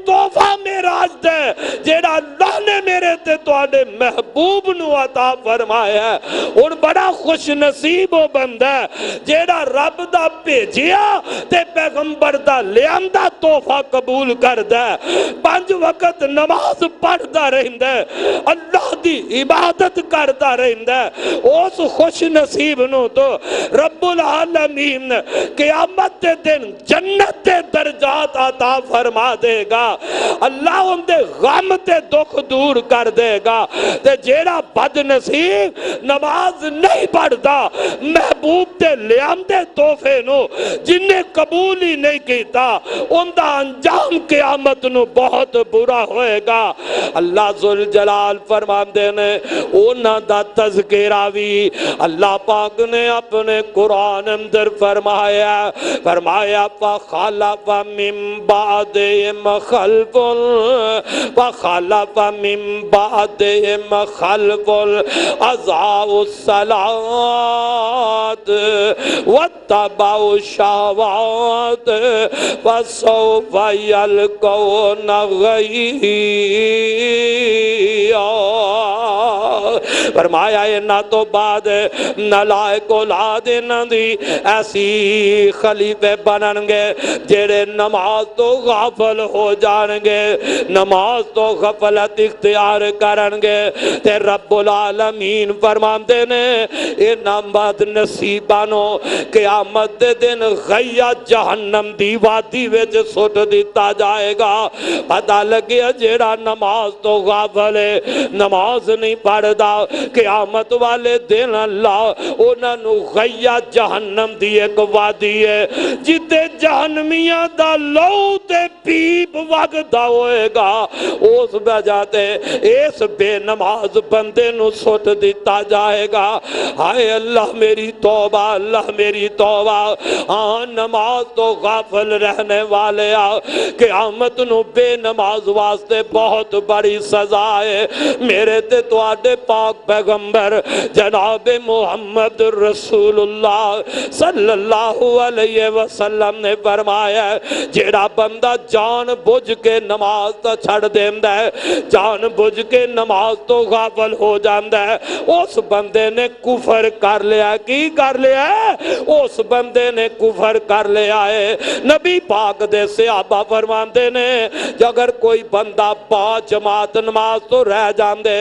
تحفہ معراج دے جیڑا اللہ نے میرے تے تواڈے محبوب نو عطا فرمایا ہے، اور بڑا خوش نصیب ہو بندہ جیڑا رب دا بھیجیا تے پیغمبر دا لیاندہ تحفہ قبول کردہ، 5 وقت نماز پڑھدا رہندہ، اللہ دی عبادت کردا رہندہ، اس خوش نصیب نو تو رب العالمین قیامت دے دن جنت دے درجات عطا فرما دے گا، اللہ ان دے غم تے دکھ دور کر دے گا۔ تے جیڑا بد نصیب نماز نہیں پڑھدا، محبوب تے لیاندے تحفے نو جن نے قبول ہی نہیں کیتا، ان دا انجام قیامت نو بہت برا ہوئے گا۔ اللہ ذوالجلال فرماندے نے اونا دا تذکرہ بھی اللہ پاک نے اپنے قرآن اندر فرمایا، فرمایا فَخَلَفَ مِن بَعْدِهِمْ خَلْفٌ فَخَلَفَ مِن بَعْدِهِمْ خَلْفٌ أَضَاعُوا الصَّلَاةَ وَاتَّبَعُوا الشَّهَوَاتِ فَسَوْفَ يَلْقَوْنَ غَيًّا۔ فرمایا نہ تو بعد نالائق اولاد انہاں دی ایسی خلیفے بنن گے جڑے نماز تو غافل ہو جان گے، نماز تو غفلت اختیار کرن گے، تے رب العالمین فرماندے نے انہاں بد نصیبانو قیامت دے دن غیہ جہنم دی وادی وچ سٹ دیتا جائے گا۔ پتہ لگیا جیڑا نماز تو غافل ہے، نماز نہیں پڑھدا، قیامت والے دن اللہ انہاں نو غیہ جہنم دی ایک وادی ہے جتے جہنمیاں دا لو تے پیپ وگدا ہوئے گا، اس وجہ تے اس بے نماز بندے نو سٹ دیتا جائے گا۔ ہائے اللہ میری توبہ، اللہ میری توبہ، ہاں نماز تو غافل رہنے والے قیامت نو بے نماز واسطے بہت بڑی سزا ہے۔ میرے تے تو آدھے پاک پیغمبر جناب محمد رسول اللہ صلی اللہ علیہ وسلم نے فرمایا جیڑا بندہ جان بوجھ کے نماز تا چھڑ دیندہ ہے، جان بوجھ کے نماز تو غافل ہو جاندہ ہے، اس بندے نے کفر کر لیا۔ کی کر لیا ہے؟ اس بندے نے کفر کر لیا ہے۔ نبی پاک دے صحابہ فرماندے نے اگر کوئی بندہ با جماعت نماز تو رہ جاندے،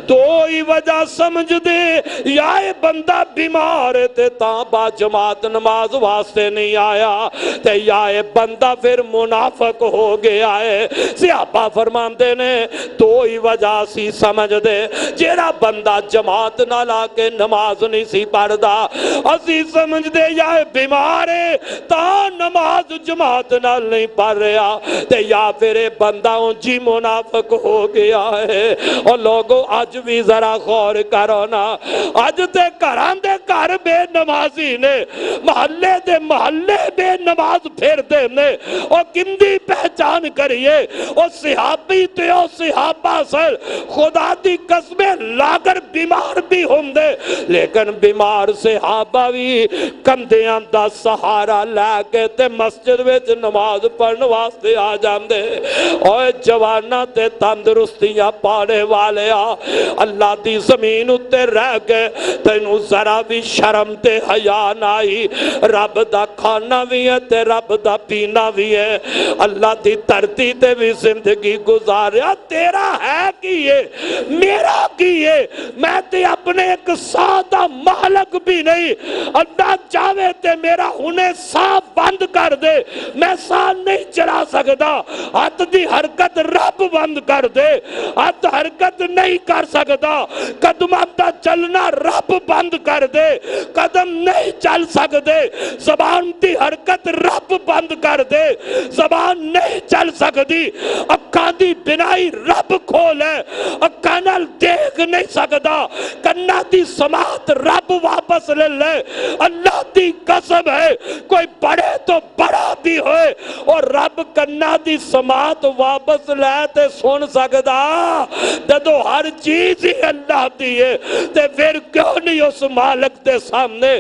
دو ہی وجہ سمجھ دے، یا یہ بندہ بیمار تے تاں با جماعت نماز واسطے نہیں آیا، تے یا یہ بندہ پھر منافق ہو گیا ہے۔ صحابہ فرماندے نے دو ہی وجہ سی سمجھ دے، جیڑا بندہ جماعت نہ لا کے نماز نہیں سی پڑھ پڑھدا اسی سمجھ دے یا بیمار ہے تا نماز جماعت نال نہیں پڑھ رہا تے یا پھر بندہ جی منافق ہو گیا ہے اور لوگوں اج بھی ذرا غور کرو نا اج تے گھراں دے گھر بے نمازی نے محلے دے محلے بے نماز پھر دے نے اور کندی پہچان کریے اور صحابی تے اور صحابہ سر خدا دی قسمیں لاگر بیمار بھی ہوں دے لیکن بیمار صحابہ بھی کندیاں دا سہارا لے کے تے مسجد وچ نماز پڑھن واسطے آ جاندے اوے جوانا تے تندرستیاں پانے والے اللہ دی زمین اتے رہ گئے تینوں ذرا بھی شرم تے حیا نہ آئی رب دا کھانا بھی ہے تے رب دا پینا بھی ہے اللہ دی دھرتی تے بھی زندگی گزاریا تیرا ہے کیے میرا کیے میں تے اپنے ایک سادہ مالک بھی نہیں اللہ چاہے تے میرا انہیں سا بند کر دے میں سا نہیں چلا سکتا ہاتھ دی حرکت رب بند کر دے ہاتھ حرکت نہیں کر سکتا قدمہ دا چلنا رب بند کر دے قدم نہیں چل سکتے زبان دی حرکت رب بند کر دے زبان نہیں چل سکتی اکھاں دی بنائی رب کھولے اکھاں نال دیکھ نہیں سکتا کنا دی سماعت رب واپس لے لے اللہ دی قسم ہے کوئی بڑے تو بڑا بھی ہوئے اور رب کنا دی سماعت واپس لے تے سن سکتا جدو ہر چیز ہی اللہ دی ہے تے پھر کیوں نہیں اس مالک تے سامنے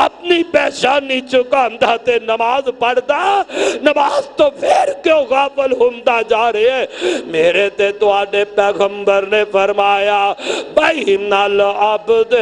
اپنی پیشانی چکاندہ تے نماز پڑھدا نماز تو پھر کیوں غافل ہمدہ جا رہے ہیں میرے تے تو آنے پیغمبر نے فرمایا بہیم نال عبد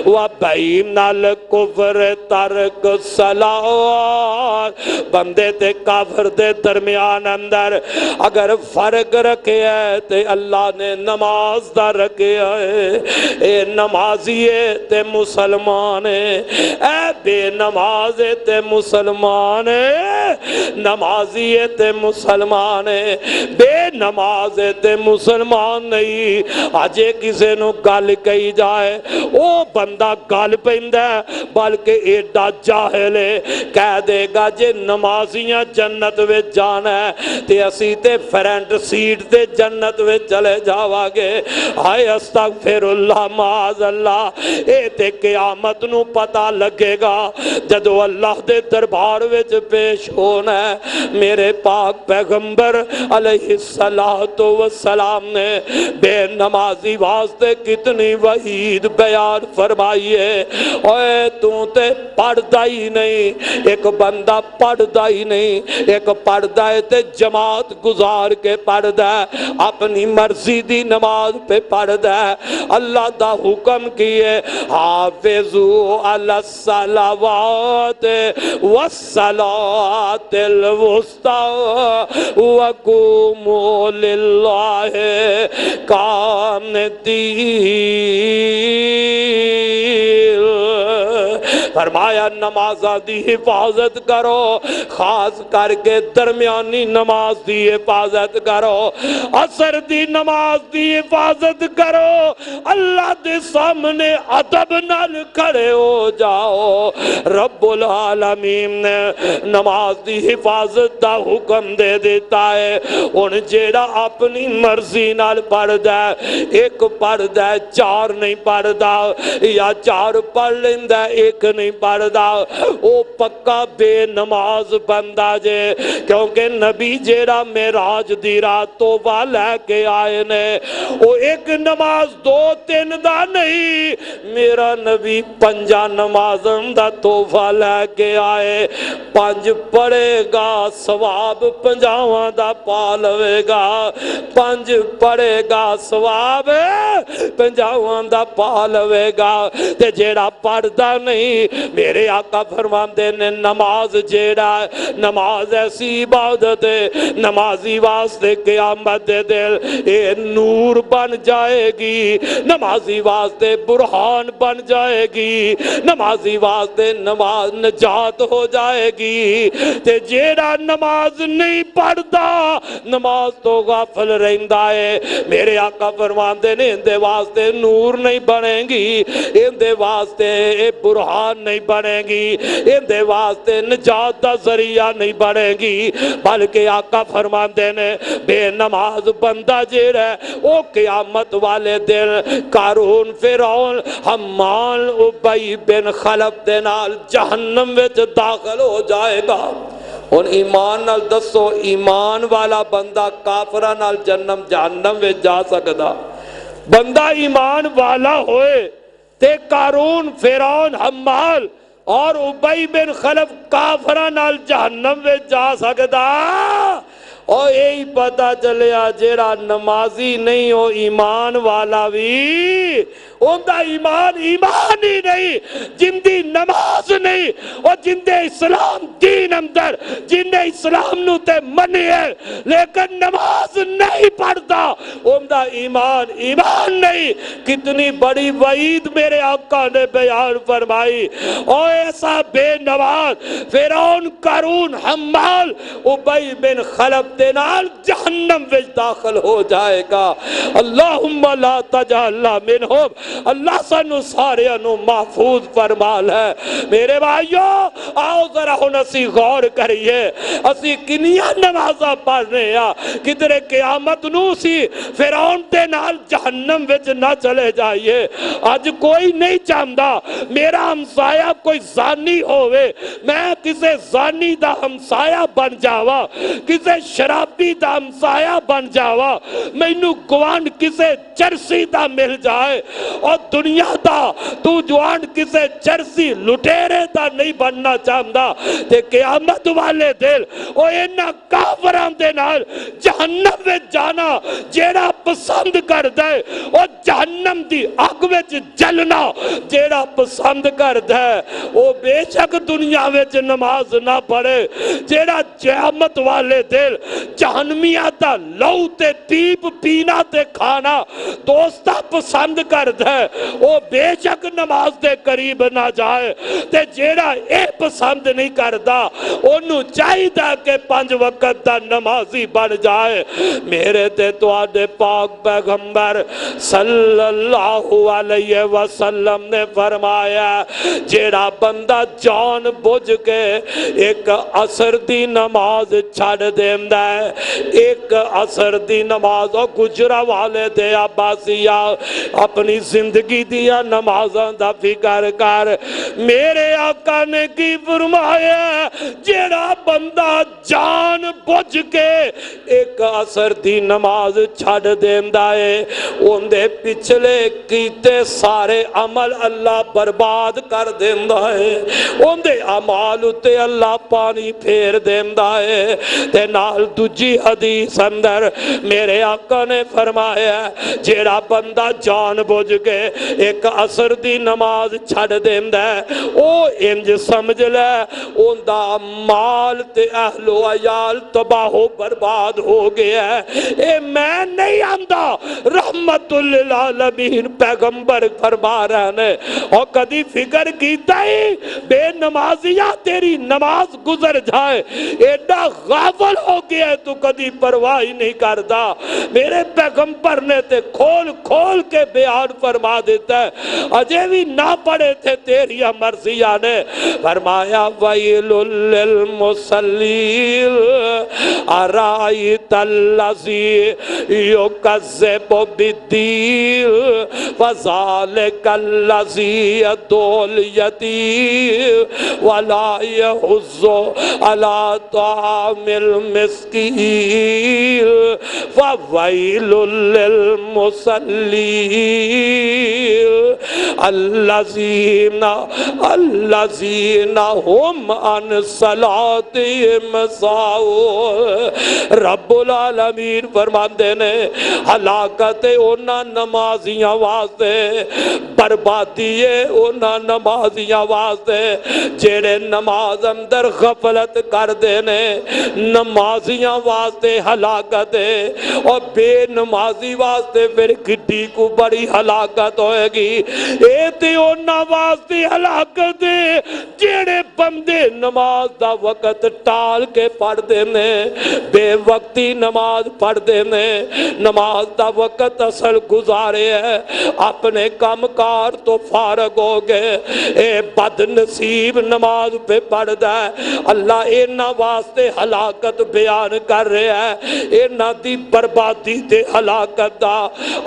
و بہیم نال کفر ترک صلاۃ بندے تے کافر دے درمیان اندر اگر فرق رکھے ہے تے اللہ نے نماز دا رکھے ہے اے نمازی ہے تے مسلمان ہے اے بے نماز ہے تے مسلمان ہے نمازی ہے تے مسلمان ہے بے نماز ہے تے مسلمان نہیں آجے کسے نو گل کہی جائے او بندہ گل پہندہ ہے بلکہ ایڈا جاہل ہے کہہ دے گا جے نمازیاں جنت وے جانا ہے تے اسی تے فرنٹ سیٹ تے جنت وے چلے جاوا گے ہائے استغفر اللہ معاذ اللہ اے تے قیامت نو پتہ لگے گا جدو اللہ دے دربار وچ پیش ہونا ہے میرے پاک پیغمبر علیہ السلام نے بے نمازی واسطے کتنی وعید بیان فرمائی ہے اوے تو تے پڑھدا ہی نہیں ایک بندہ پڑھدا ہی نہیں ایک پڑھدا ہے تے جماعت گزار کے پڑھدا ہے اپنی مرضی دی نماز پہ پڑھدا ہے اللہ دا حکم کیے حافظو علی الصلوات والصلاۃ الوسطی وقوموا للہ قانتین فرمایا نمازہ دی حفاظت کرو خاص کر کے درمیانی نماز دی حفاظت کرو عصر دی نماز دی حفاظت کرو اللہ دے سامنے ادب نال کھڑے ہو جاؤ رب العالمین نے نماز دی حفاظت دا حکم دے دیتا ہے ان جیڑا اپنی مرضی نال پڑھ دے ایک پڑھ دے چار نہیں پڑھ دا یا چار پڑھ لیندہ ایک نہیں پڑھ دا او پکا بے نماز بندہ جے کیونکہ نبی جیڑا معراج دی رات توبہ لے کے آئے نے او ایک نماز دو تین دا نہیں میرا نبی پنجا نمازم دا توبہ لے کے آئے پنج پڑھے گا ثواب پنجاواں دا پالوے گا پنج پڑھے گا ثواب پنجاواں دا پالوے گا تے جیڑا پڑھدا نہیں میرے آقا فرماندے نے نماز جیڑا ہے نماز ایسی عبادت ہے نمازی واسطے قیامت دے دل اے نور بن جائے گی نمازی واسطے برہان بن جائے گی نمازی واسطے نماز نجات ہو جائے گی تے جیڑا نماز نہیں پڑھتا نماز تو غافل رہندا ہے میرے آقا فرماندے نے اندے واسطے نور نہیں بنے گی اندے واسطے برہان نہیں بنے گی اندے واسطے نجات دا ذریعہ نہیں بنے گی بلکہ آقا فرماندے نے بے نماز بندہ جیڑا ہے او قیامت والے دن قارون فرعون حمان ابی بن خلف دے نال جہنم وچ داخل ہو جائے گا ان ایمان نال دسو ایمان والا بندہ کافرہ نال جہنم وچ جا سکدا بندہ ایمان والا ہوئے تے قارون فرعون حمال اور ابی بن خلف کافرہ نال جہنم وچ جا سکدا اور یہی پتہ چلیا جیڑا نمازی نہیں ہو ایمان والا بھی ان دا ایمان ایمان ہی نہیں جن دی نماز نہیں اور جن دے اسلام دین اندر جن دے اسلام نو تے منی ہے لیکن نماز نہیں پڑھتا ان دا ایمان ایمان نہیں کتنی بڑی وعید میرے آقا نے بیان فرمائی اور ایسا بے نماز فرعون قارون حمال ابی بن خلف دے نال جہنم وچ داخل ہو جائے گا اللہم لا تجعلنا منہم اللہ سانو سارے انو محفوظ فرما لے میرے بھائیو آؤ ذرا ہن اسی غور کریے اسی کنیاں نمازاں پڑھنے یا کدھرے قیامت نو سی فرعون دے نال جہنم وچ نہ چلے جائیے آج کوئی نہیں چاہتا میرا ہمسایہ کوئی زانی ہوئے میں کسے زانی دا ہمسایہ بن جاوا کسے شرابی دا ہمسایہ بن جاوا مینو گوان کسے چرسی دا مل جائے اور دنیا دا تو جوان کسے چرسی لٹیرے دا نہیں بننا چاہتا تے قیامت والے دل او اینا کافران دے نال جہنم میں جانا جیڑا پسند کر دے اور جہنم دی آگ میں جلنا جیڑا پسند کر دے او بے شک دنیا میں نماز نہ پڑھے جیڑا قیامت والے دل جہنمیاں دا لو تے پیپ پینا تے کھانا دوستہ پسند کر دے او بے شک نماز دے قریب نہ جائے تے جیڑا اے پسند نہیں کردا انہوں چاہیدہ کہ 5 وقت دا نمازی بن جائے میرے تے تو آدھے پاک پیغمبر صلی اللہ علیہ وسلم نے فرمایا جیڑا بندہ جان بجھ کے ایک عصر دی نماز چھڑ دیندہ ہے ایک عصر دی نماز اور گجرہ والے دے عباسیہ اپنی زندگی دیا نمازاں دا فکر کر میرے آقا نے کی فرمایا جیڑا بندہ جان بجھ کے ایک عصر دی نماز چھڑ دیندہ ہے ان دے پچھلے کیتے سارے عمل اللہ برباد کر دیندہ ہے ان دے عمال تے اللہ پانی پھیر دیندہ ہے تے نال دجی حدیث اندر میرے آقا نے فرمایا جیڑا بندہ جان بوجھ کے ایک عصر دی نماز چھڑ دیندہ ہے او انج سمجھ لے ان دا مال تے اہل و عیال تباہ و برباد ہو گیا ہے اے میں نہیں آندہ رحمت للعالمین پیغمبر فرما رہنے اور کدی فکر کیتا ہی بے نمازیاں تیری نماز گزر جائے ایڈا غافل ہو گیا ہے تو کدی پرواہی نہیں کردا میرے پیغمبر نے تے کھول کھول کے بیان فرما دیتا ہے اجے بھی نہ پڑے تھے تیری مرضیہ نے فرمایا وَيْلٌ لِّلْمُصَلِّينَ أَرَأَيْتَ الَّذِي يُكَذِّبُ بِالدِّينِ فَذَلِكَ الَّذِي يَدُعُّ الْيَتِيمَ وَلَا يَحُضُّ عَلَىٰ طَعَامِ الْمِسْكِينِ القیل فویل للمصلین الذین هم عن صلاتہم ساہون۔ رب العالمین فرماندے نے ہلاکت اونا نمازیاں واسطے، بربادی اونا نمازیاں واسطے جیڑے نماز اندر غفلت کر دینے، نمازیاں واسطے ہلاکت ہے، اور بے نمازی واسطے پھر گھٹی کو بڑی ہلاکت ہوئے گی۔ اے تے اونا واسطے ہلاکت ہے جیڑے بندے نماز دا وقت ٹال کے پڑھ دینے، بے وقتی نماز پڑھ دینے، نماز دا وقت اصل گزارے ہے، اپنے کام کار تو فارغ ہو گئے، اے بد نصیب نماز پہ پڑھ دا ہے۔ اللہ اینا واسطے ہلاکت بیان کر رہے ہیں، اینا دی بربادی دے ہلاکت دا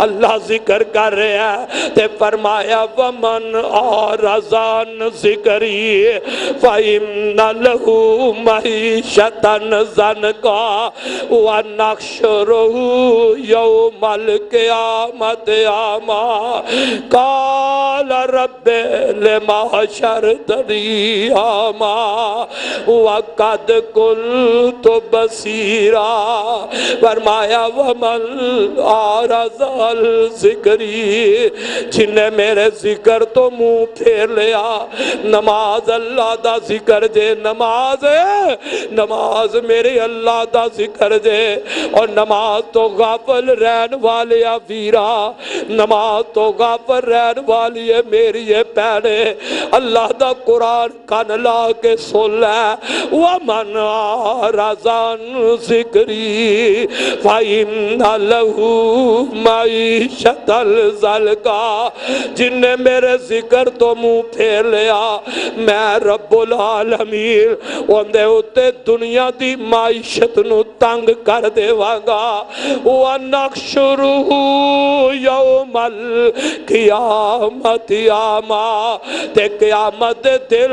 اللہ ذکر کر رہے ہیں، تے فرمایا وَمَنْ آرَزَانْ ذِكْرِي فَإِنَّ لَهُ مَعِيشَةً ضَنْكًا وَنَحْشُرُهُ يَوْمَ الْقِيَامَةِ أَعْمَى قَالَ رَبِّ لِمَ حَشَرْتَنِي أَعْمَى وَقَدْ كُنْتُ بَصِيرًا۔ فرمایا وَمَنْ أَعْرَضَ عَنْ ذِكْرِي، جنہیں میرے ذکر تو منہ پھیر لیا، نماز اللہ دا ذکر جے، نماز ہے، نماز میرے اللہ دا ذکر جے، اور نماز تو غافل رہن والے ویرا، نماز تو غافل رہن والی ہے میری یہ پہنے، اللہ دا قرآن کان لا کے سن لے۔ وَمَنْ أَعْرَضَ عَنْ ذِكْرِي فَإِنَّ لَهُ مَعِيشَةً ضَنْكًا، جن نے میرے ذکر تو منہ پھیر لیا، میں رب العالمین اندے اتے دنیا دی معیشت نو تنگ کر دے وانگا۔ وَنَحْشُرُهُ يَوْمَ الْقِيَامَةِ أَعْمَى، تے قیامت دے دل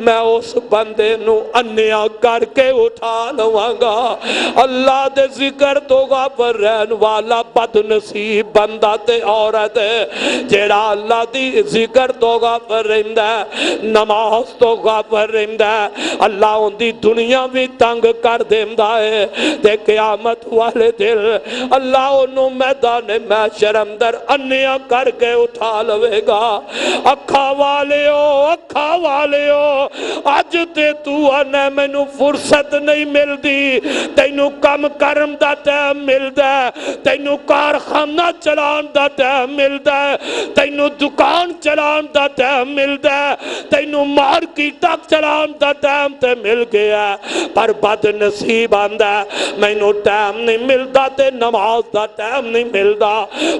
میں اس بندے نو انیا کر کے اٹھا لوانگا۔ اللہ دے ذکر تو غافل رہن والا بد نصیب بندہ تے عورت ہے، جیڑا اللہ دی ذکر تو غافل رہندا ہے، نماز تو غافل رہندا ہے، اللہ ان دی دنیا بھی تنگ کر دیندہ ہے، تے قیامت والے دل اللہ انہوں میدان محشر اندر انیا کر کے اٹھا لوے گا۔ اکھا والے ہو اج تے تو آنے مینوں فرصت نہیں مل دی، تینوں کم کرم دا ٹائم مل دا، تینوں کارخانہ چلان دا ٹائم مل دا، تینوں دکان چلان دا ٹائم مل دا، تینوں مارکیٹاں چلان دا ٹائم تے مل گیا، پر بد نصیب آندا مینوں ٹائم نہیں ملدا تے نماز دا ٹائم نہیں ملدا،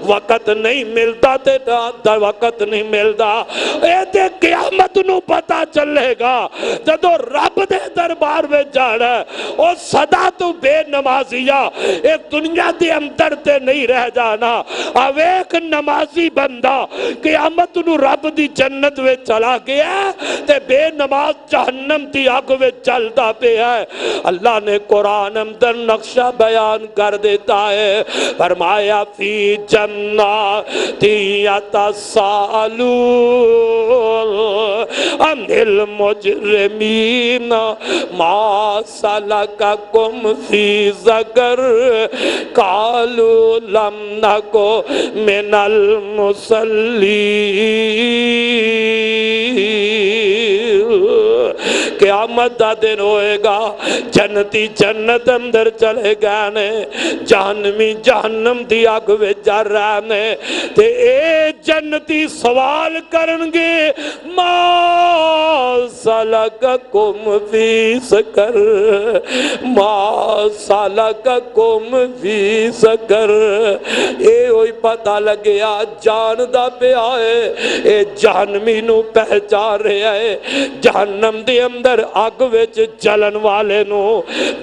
وقت نہیں ملدا تے وقت نہیں ملدا۔ اے تے قیامت نو پتہ چلے گا جدو رب دے دربار میں جانا ہے، او صدا تو بے نمازیہ اے دنیا دے اندر تے نہیں رہ جانا۔ اب ایک نمازی بندہ قیامت نو رب دی جنت میں چلا گیا تے بے نماز جہنم دی آگ میں چلتا پہ ہے۔ اللہ نے قرآن اندر نقشہ بیان کر دیتا ہے، فرمایا فی جنات یتساءلون عن المجرمین ما سلککم فی سقر قالوا لم نک من المصلین۔ قیامت دا دن ہوئے گا، جنتی جنت اندر چلے گئے نے، جہنمی جہنم دی آگ وچ جا رہے نے، تے اے جنتی سوال کرنگے ما سلککم فی سقر، ما سلککم فی سقر۔ اے ہوئی پتہ لگیا جان دا پہ آئے، اے جہنمی نو پہچان رہے آئے، جہنم دی اندر آگ وچ جلن والے نو۔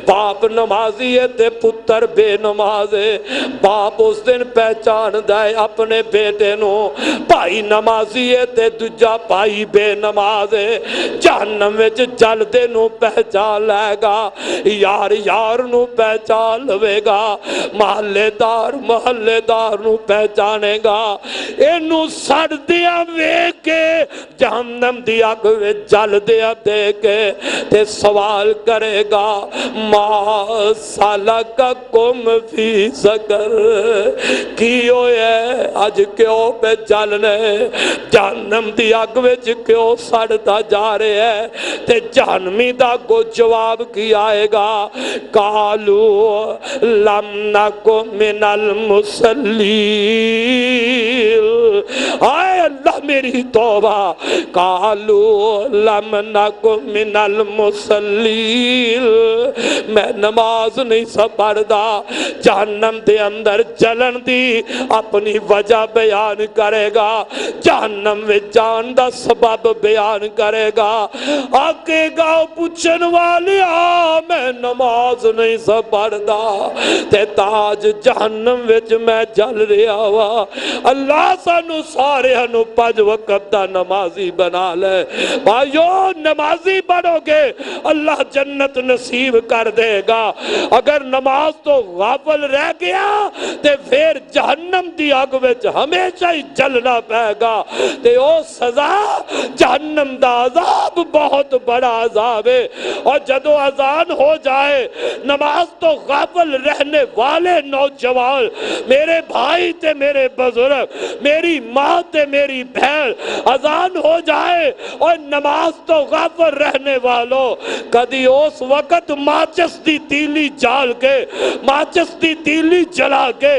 باپ نمازی ہے تے پتر بے نماز ہے، باپ اس دن پہچان دائے اپنے بیٹے نو بھائی نمازی ہے تے دوجا بھائی بے نماز ہے، جہنم وچ جلدے نو پہچان لے گا، یار یار نو پہچان لوے گا، محلے دار نو پہچانے گا، اینو سڑ دیا ویکھ کے جہنم دی اگ وچ جل دیا دیکھ کے تے سوال کرے گا ما سالککم فی سقر، کی ہوئے اج کیوں پہ جلنے جہنم دی اگ وچ کیوں سڑتا جا رہے ہے؟ تے جہنمی دا کو جواب کی آئے گا قالو لم نکو من المصلین، آئے اللہ میری توبہ، قالو لم نکو من المصلین، میں نماز نہیں سا پڑھدا۔ جہنم دے اندر جلن دی اپنی وجہ بیان کرے گا، جہنم میں جان دا سبب بیان کرے گا، آکے گا پوچھن والیا میں نماز نہیں سا پڑھدا تے تاج جہنم وچ میں جل رہا وا۔ اللہ سانو سارے ہنو 5 وقت دا نمازی بنا لے۔ بھائیو نمازی بنو گے اللہ جنت نصیب کر دے گا، اگر نماز تو غافل رہ گیا تے پھر جہنم دی آگ وچ ہمیشہ ہی جلنا پائے گا، تے او سزا جہنم دا عذاب بہت بڑا عذاب ہے۔ اور جدو اذان ہو جائے نماز تو غافل رہنے والے نوجوان، میرے بھائی تے میرے بزرگ، میری ماں تے میری بہن، اذان ہو جائے اور نماز تو غافل رہنے والوں کدی اس وقت ماچس دی تیلی جال کے، ماچس دی تیلی جلا کے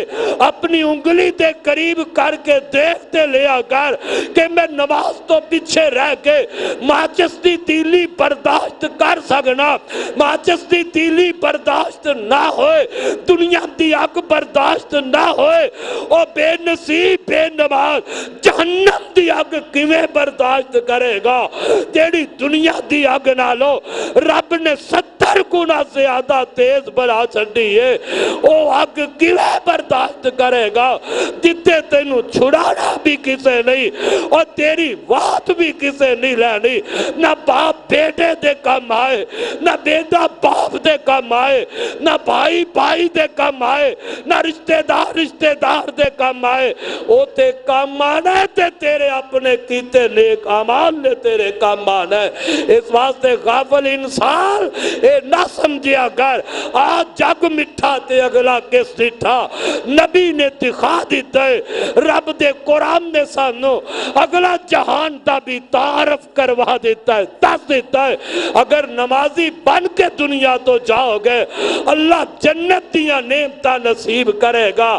اپنی انگلی دے قریب کر کے دیکھتے لیا کر کہ میں نماز تو پیچھے رہ کے ماچس دی تیلی برداشت کر سکنا، ماچس دی تیلی برداشت نہ ہوئے، دنیا دی آگ برداشت نہ ہوئے، اور بے نصیب بے نماز جہنم دی آگ کیویں برداشت کرے گا؟ جیڑی دنیا دی آگ نالو رب نے 70 گنا زیادہ تیز بنا چھڑی ہے، او آگ کیویں برداشت کرے گا؟ جتے تینوں چھڑانا بھی کسے نہیں اور تیری وات بھی کسے نہیں لینی، نہ باپ بیٹے دے کم آئے، نہ بیٹا باپ دے کم آئے، نہ بھائی بھائی دے کم آئے، نہ رشتہ دار دے کم آئے، او تے کم آنا ہے تے تیرے اپنے کیتے نیک اعمال نے تیرے کم آنا ہے۔ اس واسطے غافل انسان اے نہ سمجھیا کر آج جگ مٹھا تے اگلا کس ڈٹھا، نبی نے دکھا دیتا ہے، رب دے قرآن نے سانو اگلا جہان دا بھی تعارف کروا دیتا ہے، دس دیتا ہے۔ اگر نمازی بن کے دنیا تو جاؤ گے اللہ جنت دیا نعمتاں نصیب کرے گا،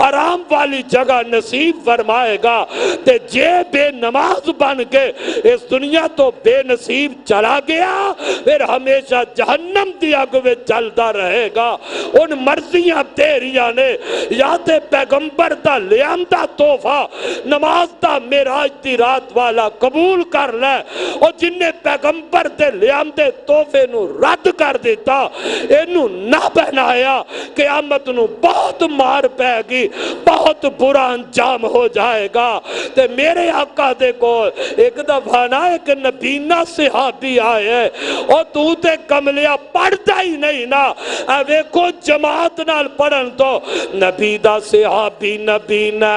آرام والی جگہ نصیب فرمائے گا، تے جے بے نماز بن کے اس دنیا تو بے نصیب چلا گیا پھر ہمیشہ جہنم دی آگ میں جلدا رہے گا۔ ان مرضیاں تیریاں نے یا تے پیغمبر دا لیاندہ تحفہ نماز دا معراج دی رات والا قبول کر لے، اور جن نے پیغمبر دے لیاندے تحفے نو رد کر دیتا اینو نہ بنایا، قیامت نو بہت مار پے گی، بہت برا انجام ہو جائے گا۔ تے میرے آقا دے کو ایک دفعہ نہ ایک نبینا صحابی آئے اور تو تے کملیا پڑھتا ہی نہیں نا، ویکھو جماعت نال پڑھن تو نبی دا صحابی نبینا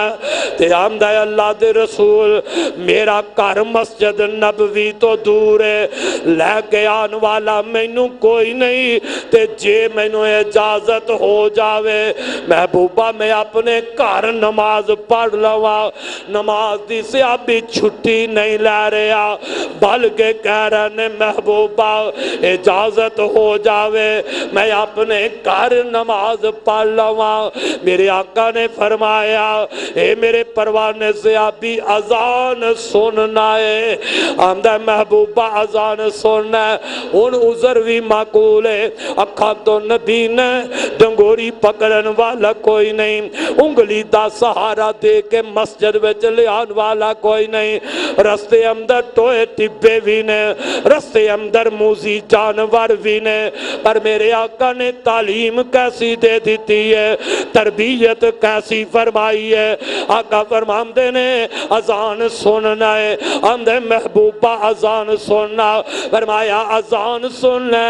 تے آمدہ اللہ دے رسول میرا گھر مسجد نبوی تو دور ہے، لے کے آن والا مینوں کوئی نہیں، تے جے مینوں اجازت ہو جاوے محبوبہ میں اپنے گھر نماز پڑھ لوا۔ نماز دی صحابی چھٹی نہیں لے رہا بلکہ کہہ رہے نے محبوبہ اجازت ہو جاوے میں اپنے گھر نماز پڑھ لوا۔ میرے آقا نے فرمایا اے میرے پروانے صحابی اذان سننا ہے، آمدہ محبوبہ اذان سننا ہے، ان عذر بھی معقول ہے، اکھا تو نبی نے ڈنگوری پکڑن والا کوئی نہیں، انگلی دا سہارا دے کے مسجد میں چلے آن والا کوئی نہیں، رستے اندر ٹوئے ٹبے بھی نے، رستے اندر موزی جانور
بھی نے، پر میرے آقا نے تعلیم کیسی دے دیتی ہے، تربیت کیسی فرمائی ہے۔ آقا فرماندے نے اذان سننا ہے، اندے محبوبہ اذان سننا، فرمایا اذان سننا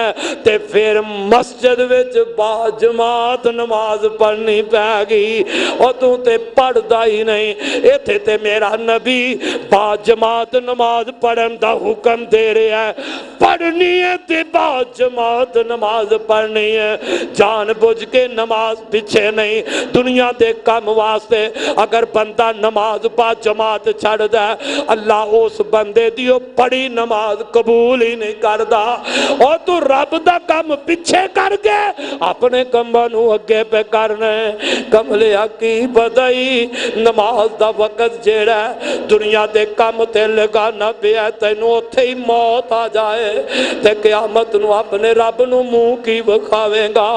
تے پھر مسجد وچ با جماعت نماز پڑھنی پے گی، اور تو تے پڑھدا ہی نہیں۔ ایتھے تے میرا نبی با جماعت نماز پڑھن دا حکم دے رہا ہے، پڑھنی ہے تے با جماعت نماز پڑھنی ہے، جان بوجھ کے نماز پیچھے نہیں۔ دنیا دے کام واسطے اگر بندہ نماز با جماعت چھڑ دے، اللہ اس بندے دیو پڑھی نماز قبول ہی نہیں کردا، اور تو رب دا کام پیچھے کر کے اپنے کماں نو اگے پہ کرنے۔ کملیا کی بدائی نماز دا وقت جیڑا ہے دنیا دے کام تے لگانا پیا، تینوں اوتھے ہی موت آ جائے تے قیامت نو اپنے رب نو منہ کی وکھاویں گا۔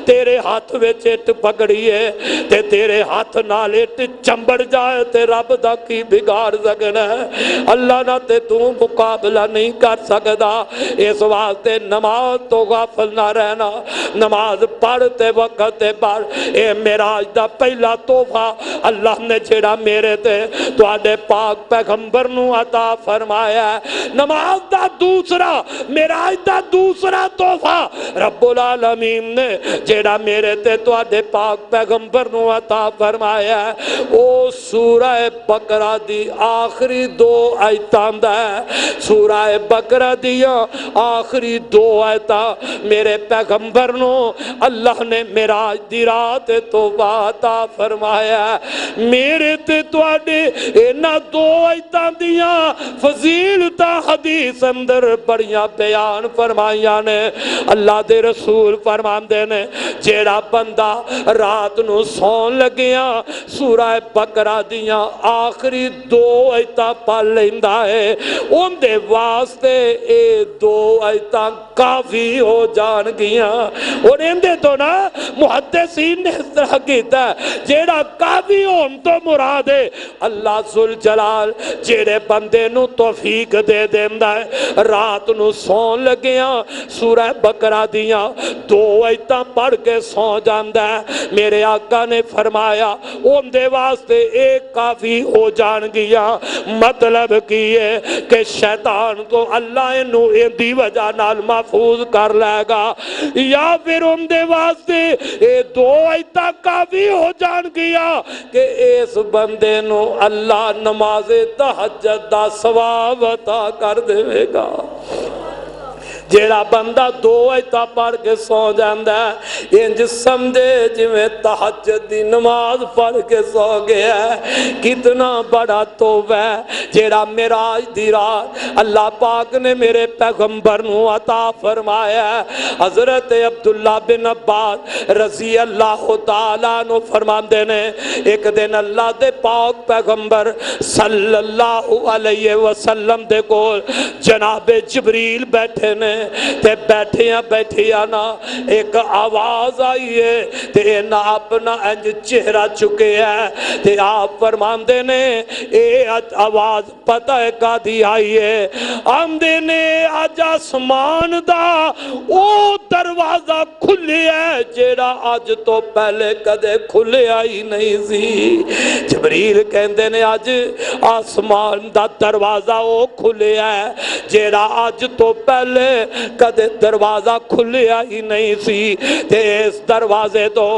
تیرے ہاتھ وچ اٹ پکڑی ہے تے تیرے ہاتھ نال اٹ چمبڑ جائے تے رب دا کی بگاڑ سکنا ہے؟ اللہ نہ تے تو مقابلہ نہیں کر سکدا۔ اس واسطے نماز تو غافل نہ رہنا، نماز پڑھتے وقت پڑھ۔ اے معراج دا پہلا تحفہ اللہ نے جڑا میرے تے تواڈے پاک پیغمبر نو عطا فرمایا ہے، نماز دا دوسرا معراج دا دوسرا تحفہ رب العالمین نے جڑا میرے تے تواڈے پاک پیغمبر نو عطا فرمایا ہے، او سورہ بقرہ دی آخری دو آیتاں دا ہے۔ سورہ بقرہ دیا آخری دو آیتاں میرے پیغمبر نو اللہ نے معراج دی رات تو عطا فرمایا ہے۔ میرے تے تواڈے انہاں دو آیتاں دیاں فضیلتاں حدیث اندر بڑیاں بیان فرمائیاں نے۔ اللہ دے رسول فرماندے نے جیڑا بندہ رات نو سون لگیاں سورہ بقرہ دیاں آخری دو آیتاں پڑھ لیندا ہے، ان دے واسطے اے دو آیتاں کافی ہو جان گیاں۔ اور اندے تو نا محدثین نے اس طرح کیتا ہے جیڑا کافی ہون تو مراد ہے اللہ ذوالجلال جیڑے بندے نو توفیق دے دیندا ہے رات نو سون لگیاں سورہ بقرہ دیاں دو آیتاں پڑھ کے سو جاندا ہے۔ میرے آقا نے فرمایا ان دے واسطے ایک کافی ہو جان گیا۔ مطلب کی ہے کہ شیطان کو اللہ انو دی وجہ نال محفوظ کر لے گا، یا پھر ان دے واسطے اے دو آیتاں کافی ہو جان گیا کہ اس بندے نو اللہ نماز تہجد دا ثواب عطا کر دے گا۔ جیڑا بندہ دو آیتاں پڑھ کے سو جاندا ہے انج سمجھے جویں تہجد دی نماز پڑھ کے سو گیا ہے۔ کتنا بڑا توبہ ہے جیڑا معراج دی رات اللہ پاک نے میرے پیغمبر نو عطا فرمایا ہے۔ حضرت عبداللہ بن عباس رضی اللہ تعالیٰ عنہ فرماندے نے ایک دن اللہ دے پاک پیغمبر صلی اللہ علیہ وسلم دے کول جناب جبریل بیٹھے نے تے بیٹھیا نا ایک آواز آئی ہے تے نا اپنا انج چہرہ چکے ہے تے آپ فرماندے نے اے آواز پتہ ہے کا دی آئی ہے آمدے نے آج آسمان دا او دروازہ کھلے ہے جیڑا آج تو پہلے کدے کھلے آئی نہیں سی۔ جبریل کہندے نے آج آسمان دا دروازہ او کھلے ہے جیڑا آج تو پہلے کدے دروازہ کھلیا ہی نہیں سی تے اس دروازے تو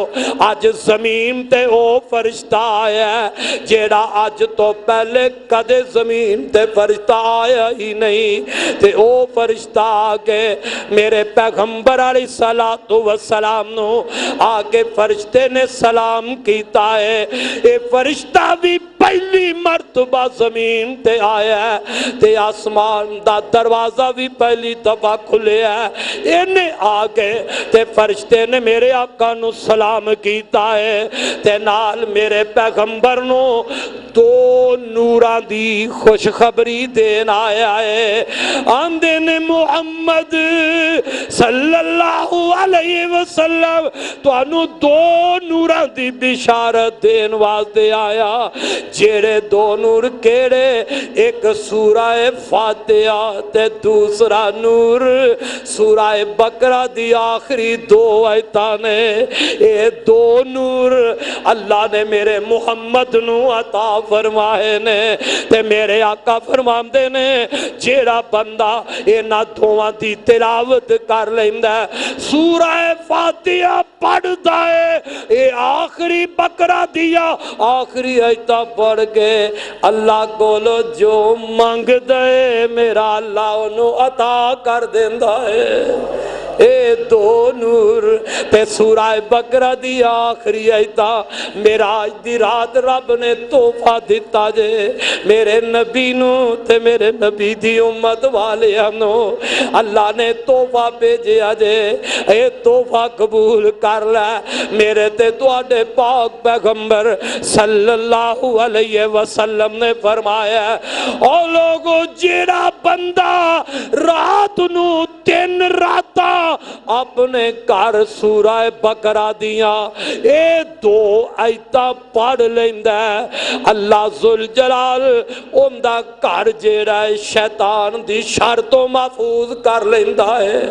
آج زمین تے او فرشتہ آیا ہے جیڑا آج تو پہلے کدے زمین تے فرشتہ آیا ہی نہیں تے او فرشتہ آگے میرے پیغمبر علیہ السلام نو آگے فرشتے نے سلام کیتا ہے۔ اے فرشتہ بھی پہلی مرتبہ زمین تے آیا ہے تے آسمان دا دروازہ بھی پہلی دفعہ کھلے ہے۔ انہیں آگے تے فرشتے نے میرے آقا نو سلام کیتا ہے تے نال میرے پیغمبر نو دو نوراں دی خوشخبری دین آیا ہے آندے نے محمد صلی اللہ علیہ وسلم تانوں دو نوراں دی بشارت دین واسطے آیا جڑے دو نور کیڑے ایک سورہ فاتحہ تے دوسرا نور سورہ بقرہ دی آخری دو آیتاں نے اے دو نور اللہ نے میرے محمد نو عطا فرمائے نے تے میرے آقا فرماندے نے جیڑا بندہ انہاں دوواں دی تلاوت کر لیندا ہے سورہ فاتحہ پڑھدا ہے اے آخری بقرہ دیا آخری آیتاں پڑھ کے اللہ کولو جو مانگ دے میرا اللہ انہوں عطا کر دیندا ہے اے دو نور تے سورہ بقرہ دی آخری آیتاں معراج دی رات رب نے تحفہ دیتا جے میرے نبی نو تے میرے نبی دی امت والے نو اللہ نے تحفہ بھیجیا جے اے تحفہ قبول کر لے میرے تے تواڈے پاک پیغمبر صلی اللہ علیہ وسلم نے فرمایا او لوگو جیڑا بندہ رات نو 3 راتاں اپنے گھر سورہ بقرہ دیاں اے دو آیتاں پڑھ لیندا ہے اللہ ذوالجلال اوندا گھر جیڑا ہے شیطان دی شر تو محفوظ کر لیندا ہے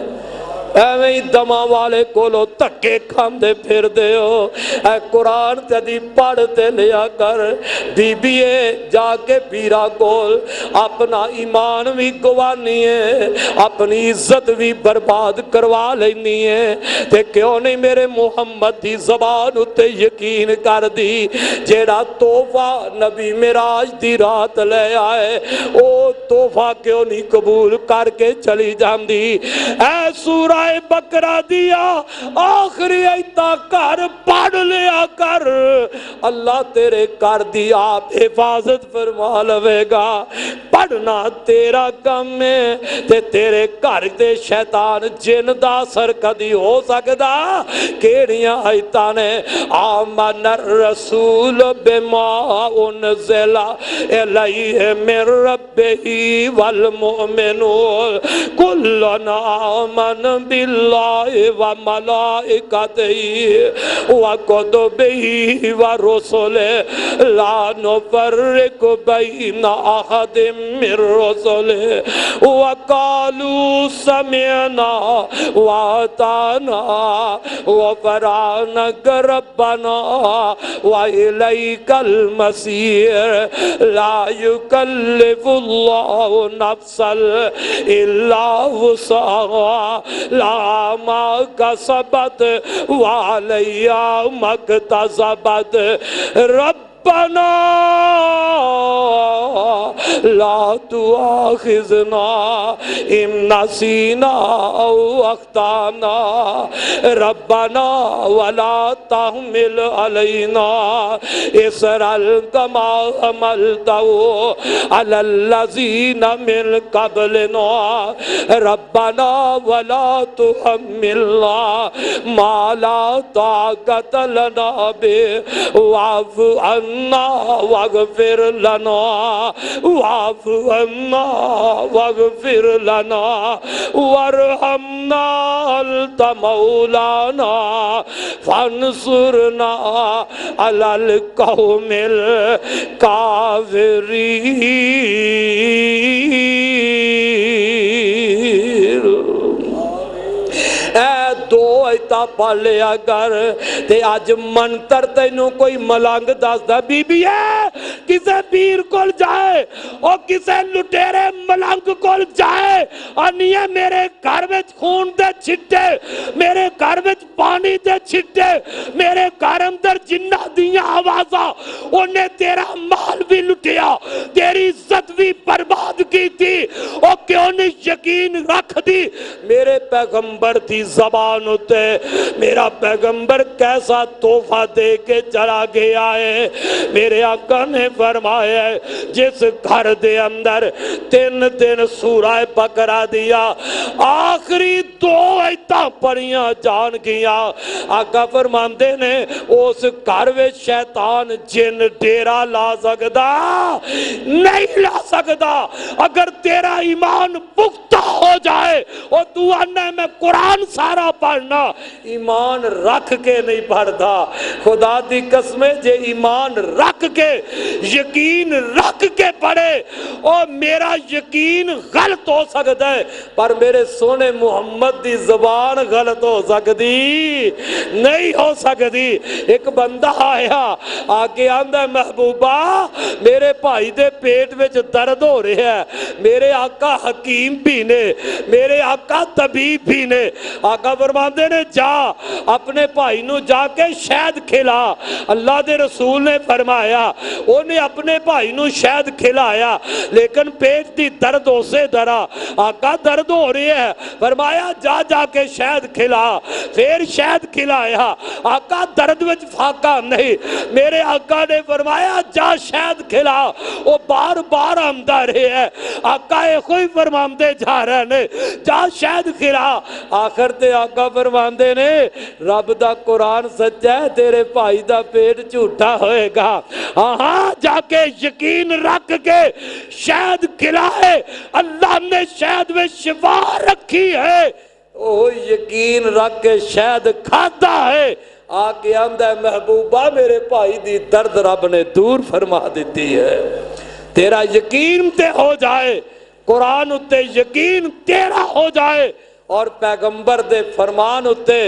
ایویں ہی دماں والے کولو تکے کھاندے پھر دے ہو اے قرآن تیدی پڑھتے لیا کر بی بی جا کے پیرا کول اپنا ایمان بھی گوانی ہے اپنی عزت بھی برباد کروا لینی ہے تے کیوں نہیں میرے محمد دی زبان اتے یقین کر دی جیڑا تحفہ نبی معراج دی رات لے آئے او تحفہ کیوں نہیں قبول کر کے چلی جاندی اے سورہ بقرہ دیا آخری آیتاں کر پڑھ لیا کر اللہ تیرے کر دی آپ حفاظت فرما لوے گا پڑھنا تیرا کم ہے تے تیرے گھر دے شیطان جن دا اثر کدی ہو سکدا کیڑیاں آیتاں نے آمن الرسول بما انزل الیہ من ربہ والمؤمنون کلنا آمن باللہ وملائکتہ وکتبہ ورسلہ لا نفرق بین احد من رسلہ وقالوا سمعنا واطعنا غفرانک ربنا وإلیک المصیر لا یکلف اللہ نفسا الا وسعها لا ما کسبت وعلیا ما اکتسبت ربنا لا تؤاخذنا ان نسینا او اخطانا ربنا ولا تحمل علینا اسرا کما حملته علی الذین من قبلنا ربنا ولا تحملنا ما لا طاقت لنا به واعف عنا واغفر لنا واعف عنا واغفر لنا وارحمنا انت مولانا فانصرنا على القوم الكافرين اے دو ایتا پڑھ لیا کر تے آج منتر تینوں کوئی ملانگ دس دا بی بی ہے کسے پیر کول جائے اور کسے لٹیرے ملانگ کول جائے انیے میرے گھر وچ خون دے چھٹے میرے گھر وچ پانی دے چھٹے میرے گھر اندر جنہ دیاں آوازاں انہیں تیرا مال بھی لٹیا تیری عزت بھی برباد کی تھی اور کیوں نہیں یقین رکھ دی میرے پیغمبر دی زبان ہوتے ہے میرا پیغمبر کیسا تحفہ دے کے چلا گیا ہے۔ میرے آقا نے فرمایا ہے جس گھر دے اندر 3 دن سورہ بقرہ دیا آخری 2 آیتاں پڑھیاں جان گیا، آقا فرماندے نے اس گھر وچ شیطان جن ڈیرا لا سکدا نہیں لا سکدا۔ اگر تیرا ایمان پختہ ہو جائے اور تو آنا میں قرآن سارا پڑھنا، ایمان رکھ کے نہیں پڑھتا۔ خدا دی قسمیں جے ایمان رکھ کے یقین رکھ کے پڑھے اور میرا یقین غلط ہو سکتا ہے پر میرے سونے محمد دی زبان غلط ہو سکتی نہیں ہو سکتی۔ ایک بندہ آیا آگے آندہ محبوبہ میرے بھائی دے پیٹ وچ درد ہو رہے ہیں، میرے آقا حکیم بھی نے میرے آقا طبیب بھی نے، آقا فرماندے نے جا اپنے بھائی نو جا کے شہد کھلا۔ اللہ دے رسول نے فرمایا انہیں اپنے بھائی نو شہد کھلایا لیکن پیٹ دی درد ہو سے درا، آقا درد ہو رہی ہے، فرمایا جا جا کے شہد کھلا، پھر شہد کھلایا، آقا درد وچ فاقہ نہیں، میرے آقا نے فرمایا جا شہد کھلا، وہ بار بار آمدہ رہے ہیں، آقا کوئی فرماندے جا رہے نے جا شہد کھلا۔ آخر تے آقا فرماندے نے رب دا قرآن سچا ہے تیرے بھائی دا پیٹ جھوٹا ہوئے گا، ہاں جا کے یقین رکھ کے شہد کھلائے، اللہ نے شہد میں شفا رکھی ہے، وہ یقین رکھ کے شہد کھاتا ہے، آگے آمدہ محبوبہ میرے بھائی دی درد رب نے دور فرما دیتی ہے۔ تیرا یقین تے ہو جائے، قرآن اتے یقین تیرا ہو جائے اور پیغمبر دے فرمان اتے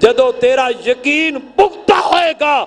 جدو تیرا یقین پختہ ہوئے گا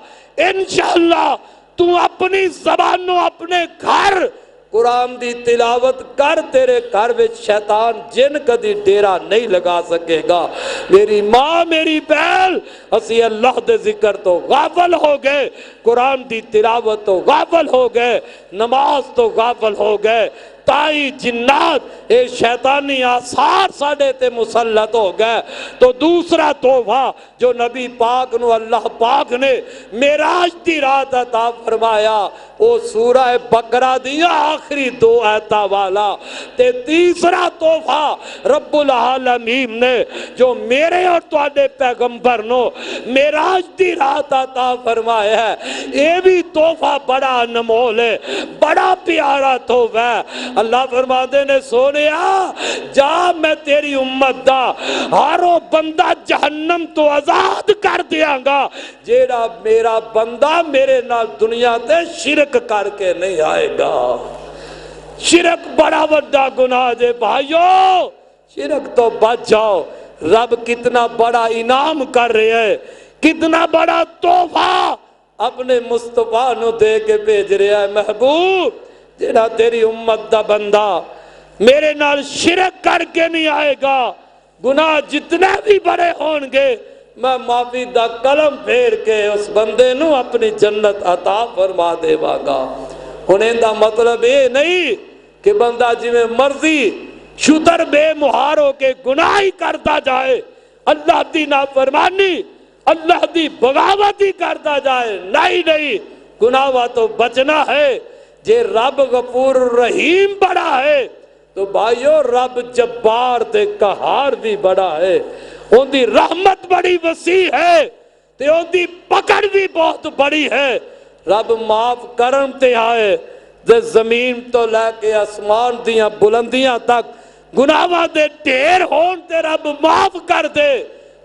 انشاءاللہ تو اپنی زبانوں اپنے گھر قرآن دی تلاوت کر، تیرے گھر وچ شیطان جن کدی ڈیرا نہیں لگا سکے گا۔ میری ماں میری بہن اسی اللہ دے ذکر تو غافل ہو گئے، قرآن دی تلاوت تو غافل ہو گئے، نماز تو غافل ہو گئے، تائی جنات اے شیطانی آثار ساڑے تے مسلط ہو گئے۔ تو دوسرا تحفہ جو نبی پاک نو اللہ پاک نے معراج دی رات عطا فرمایا وہ سورہ بقرہ دیا آخری 2 آیتہ والا، تے تیسرا تحفہ رب العالمین نے جو میرے اور تواڈے پیغمبر نو معراج دی رات عطا فرمایا ہے، یہ بھی تحفہ بڑا انمول ہے، بڑا پیارا تحفہ ہے۔ اللہ فرماتے نے سونیا جا میں تیری امت دا ہر وہ بندہ جہنم تو آزاد کر دیاں گا جیڑا میرا بندہ میرے نال دنیا تے شرک کر کے نہیں آئے گا۔ شرک بڑا وڈا گناہ جے بھائیو، شرک تو بچ جاؤ، رب کتنا بڑا انعام کر رہے ہیں، کتنا بڑا تحفہ اپنے مصطفیٰ نو دے کے بھیج رہا ہے۔ محبوب جیڑا تیری امت دا بندہ میرے نال شرک کر کے نہیں آئے گا، گناہ جتنے بھی بڑے ہون گے میں معافی دا قلم پھیر کے اس بندے نو اپنی جنت عطا فرما دے واگا۔ ہونے دا مطلب یہ نہیں کہ بندہ جی میں مرضی شتر بے مہار ہو کے گناہ ہی کرتا جائے، اللہ دی نافرمانی اللہ دی بغاوت ہی کرتا جائے، نہیں گناہ تو بچنا ہے۔ جے رب غفور رحیم بڑا ہے تو بھائیو رب جبار تے قہار بھی بڑا ہے، ان دی رحمت بڑی وسیع ہے تے ان دی پکڑ بھی بہت بڑی ہے۔ رب معاف کرن تے آئے تے زمین تو لے کے آسمان دیاں بلندیاں تک گناہاں دے ڈھیر ہون تے رب معاف کر دے،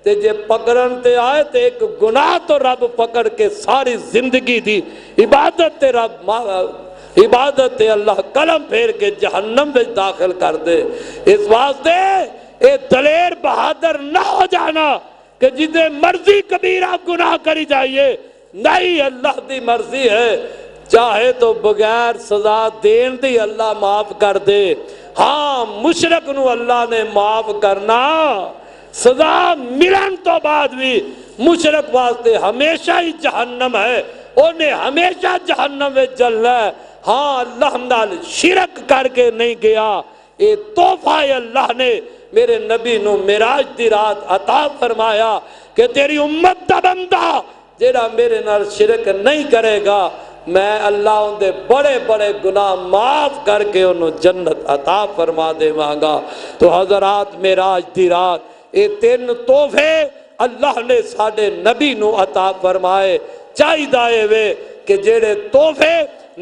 تے جے پکڑن تے آئے تے ایک گناہ تو رب پکڑ کے ساری زندگی دی عبادت تے رب عبادت اللہ قلم پھیر کے جہنم میں داخل کر دے۔ اس واسطے اے دلیر بہادر نہ ہو جانا کہ جتنے مرضی کبیرہ گناہ کری جائیے، نہیں اللہ دی مرضی ہے، چاہے تو بغیر سزا دین دی اللہ معاف کر دے۔ ہاں مشرک نو اللہ نے معاف کرنا، سزا ملن تو بعد بھی مشرک واسطے ہمیشہ ہی جہنم ہے، انہیں ہمیشہ جہنم میں جلنا ہے۔ ہاں اللہ نال شرک کر کے نہیں گیا، یہ تحفہ اللہ نے میرے نبی نو معراج دی رات عطا فرمایا کہ تیری امت دا بندہ جیڑا میرے نال شرک نہیں کرے گا میں اللہ ان دے بڑے بڑے گناہ معاف کر کے انہوں جنت عطا فرما دے مانگا۔ تو حضرات معراج دی رات یہ 3 تحفے اللہ نے ساڈے نبی نو عطا فرمائے۔ چاہیے وے کہ جیڑے تحفے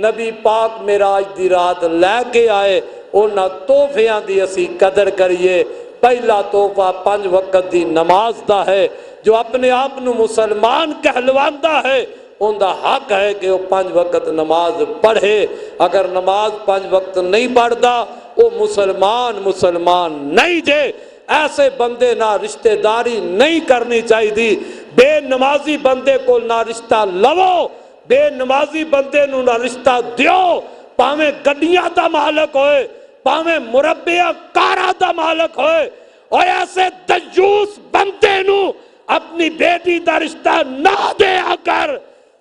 نبی پاک معراج دی رات لے کے آئے انہاں تحفیاں دی اسی قدر کریے۔ پہلا تحفہ 5 وقت دی نماز دا ہے، جو اپنے آپ نو مسلمان کہلواندا ہے ان دا حق ہے کہ وہ 5 وقت نماز پڑھے۔ اگر نماز 5 وقت نہیں پڑھدا وہ مسلمان نہیں جے۔ ایسے بندے نہ رشتہ داری نہیں کرنی چاہیے۔ بے نمازی بندے کو نہ رشتہ لو، بے نمازی بندے نو نہ رشتہ دیو، پاویں گڈیاں دا مالک ہوئے، پاویں مربیہ کارا دا مالک ہوئے، اور ایسے دیوس بندے نو اپنی بیٹی دا رشتہ نہ دے کر،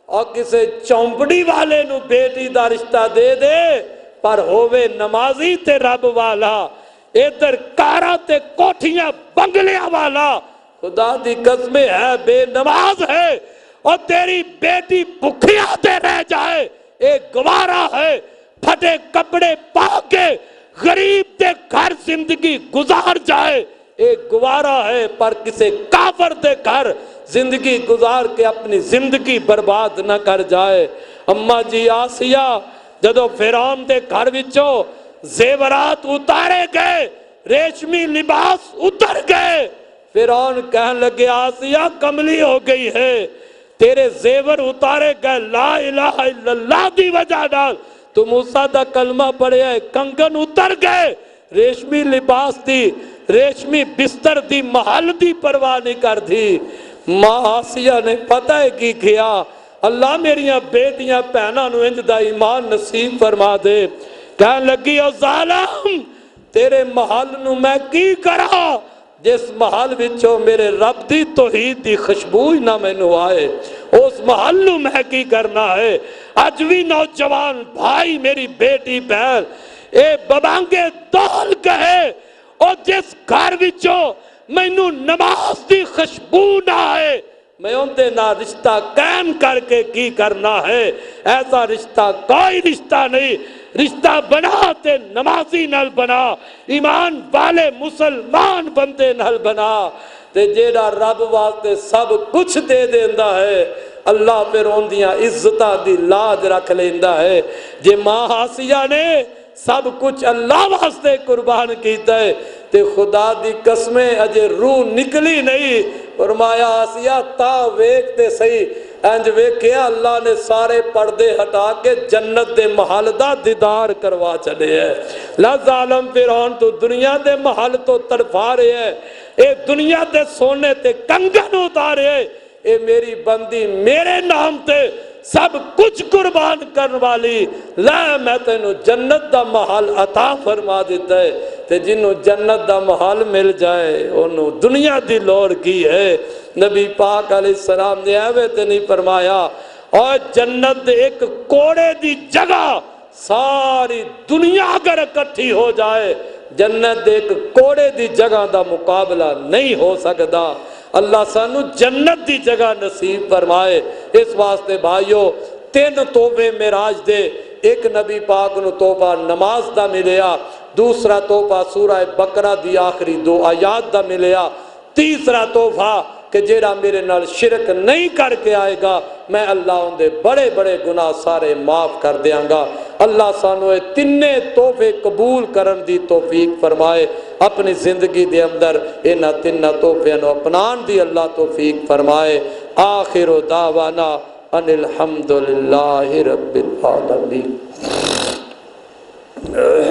اور کسے چومپڑی والے نو بیٹی دا رشتہ دے دے پر ہووے نمازی تے رب والا، ادھر کارا تے کوٹھیاں بنگلیاں والا، خدا دی قسم ہے بے نماز ہے اور تیری بیٹی بھکھیا تے رہ جائے ایک گوارا ہے۔ پھٹے کپڑے پا کے غریب دے گھر زندگی گزار جائے ایک گوارا ہے، پر کسے کافر دے گھر زندگی گزار کے اپنی زندگی برباد نہ کر جائے۔ اماں جی آسیہ جدو فرعون دے گھر وچوں زیورات اتارے گئے، ریشمی لباس اتر گئے، فرعون کہنے لگے آسیہ کملی ہو گئی ہے، تیرے زیور اتارے گئے لا الہ الا اللہ دی وجہ ڈال، تو موسیٰ دا کلمہ پڑھے ہے، کنگن اتر گئے، ریشمی لباس دی، ریشمی بستر دی، محل دی پرواہ نہیں کر دی۔ ماں آسیہ نے پتہ ہے کی کیا، اللہ میریاں بیٹیاں پہنا نو انج دا ایمان نصیب فرما دے۔ کہنے لگی او ظالم تیرے محل نو میں کی کرا جس محل وچوں میرے رب دی توحید دی خوشبو نہ مینوں آئے، اس محل نو میں کی کرنا ہے۔ اج بھی نوجوان بھائی میری بیٹی بہن اے ببانگے دول کہے اور جس گھر وچوں مینوں نماز دی خوشبو نہ آئے میں ان دے نہ رشتہ قائم کر کے کی کرنا ہے۔ ایسا رشتہ کوئی رشتہ نہیں، رشتہ بنا تے نمازی نال بنا، ایمان والے مسلمان بندے نال بنا، تے جیڑا رب واسطے سب کچھ دے دیندا ہے اللہ پھر ان دیاں عزتاں دی لاج رکھ لیندا ہے۔ جے ماں آسیہ نے سب کچھ اللہ واسطے قربان کیتا ہے تے خدا دی قسمیں اجے روح نکلی نہیں، فرمایا آسیہ تا ویکھتے صحیح، انج ویکھیا اللہ نے سارے پردے ہٹا کے جنت دے محل دا دیدار کروا چلے ہے۔ لا ظالم فرعون تو دنیا دے محل تو تڑپا رہے ہے، اے دنیا دے سونے تے کنگن اتارے، اے میری بندی میرے نام تے سب کچھ قربان کرنے والی، لا میں تینوں جنت دا محل عطا فرما دیتا ہے، تے جنہوں جنت دا محل مل جائے انہوں دنیا دی لوڑ کی ہے۔ نبی پاک علیہ السلام نے ایوے تے نہیں فرمایا اور جنت دے ایک کوڑے دی جگہ ساری دنیا اگر اکٹھی ہو جائے جنت دے ایک کوڑے دی جگہ دا مقابلہ نہیں ہو سکتا۔ اللہ سانو جنت دی جگہ نصیب فرمائے۔ اس واسطے بھائیو 3 تحفے معراج دے، ایک نبی پاک نو تحفہ نماز دا ملیا، دوسرا تحفہ سورہ بقرہ دی آخری 2 آیات دا ملیا، تیسرا تحفہ کہ جیڑا میرے نال شرک نہیں کر کے آئے گا میں اللہ ان دے بڑے بڑے گناہ سارے معاف کر دیاں گا۔ اللہ سانو اے 3 تحفے قبول کرن دی توفیق فرمائے، اپنی زندگی دے اندر انہاں 3 تحفیاں نو اپنان دی اللہ توفیق فرمائے۔ آخر دعوانا ان الحمدللہ رب العالمین۔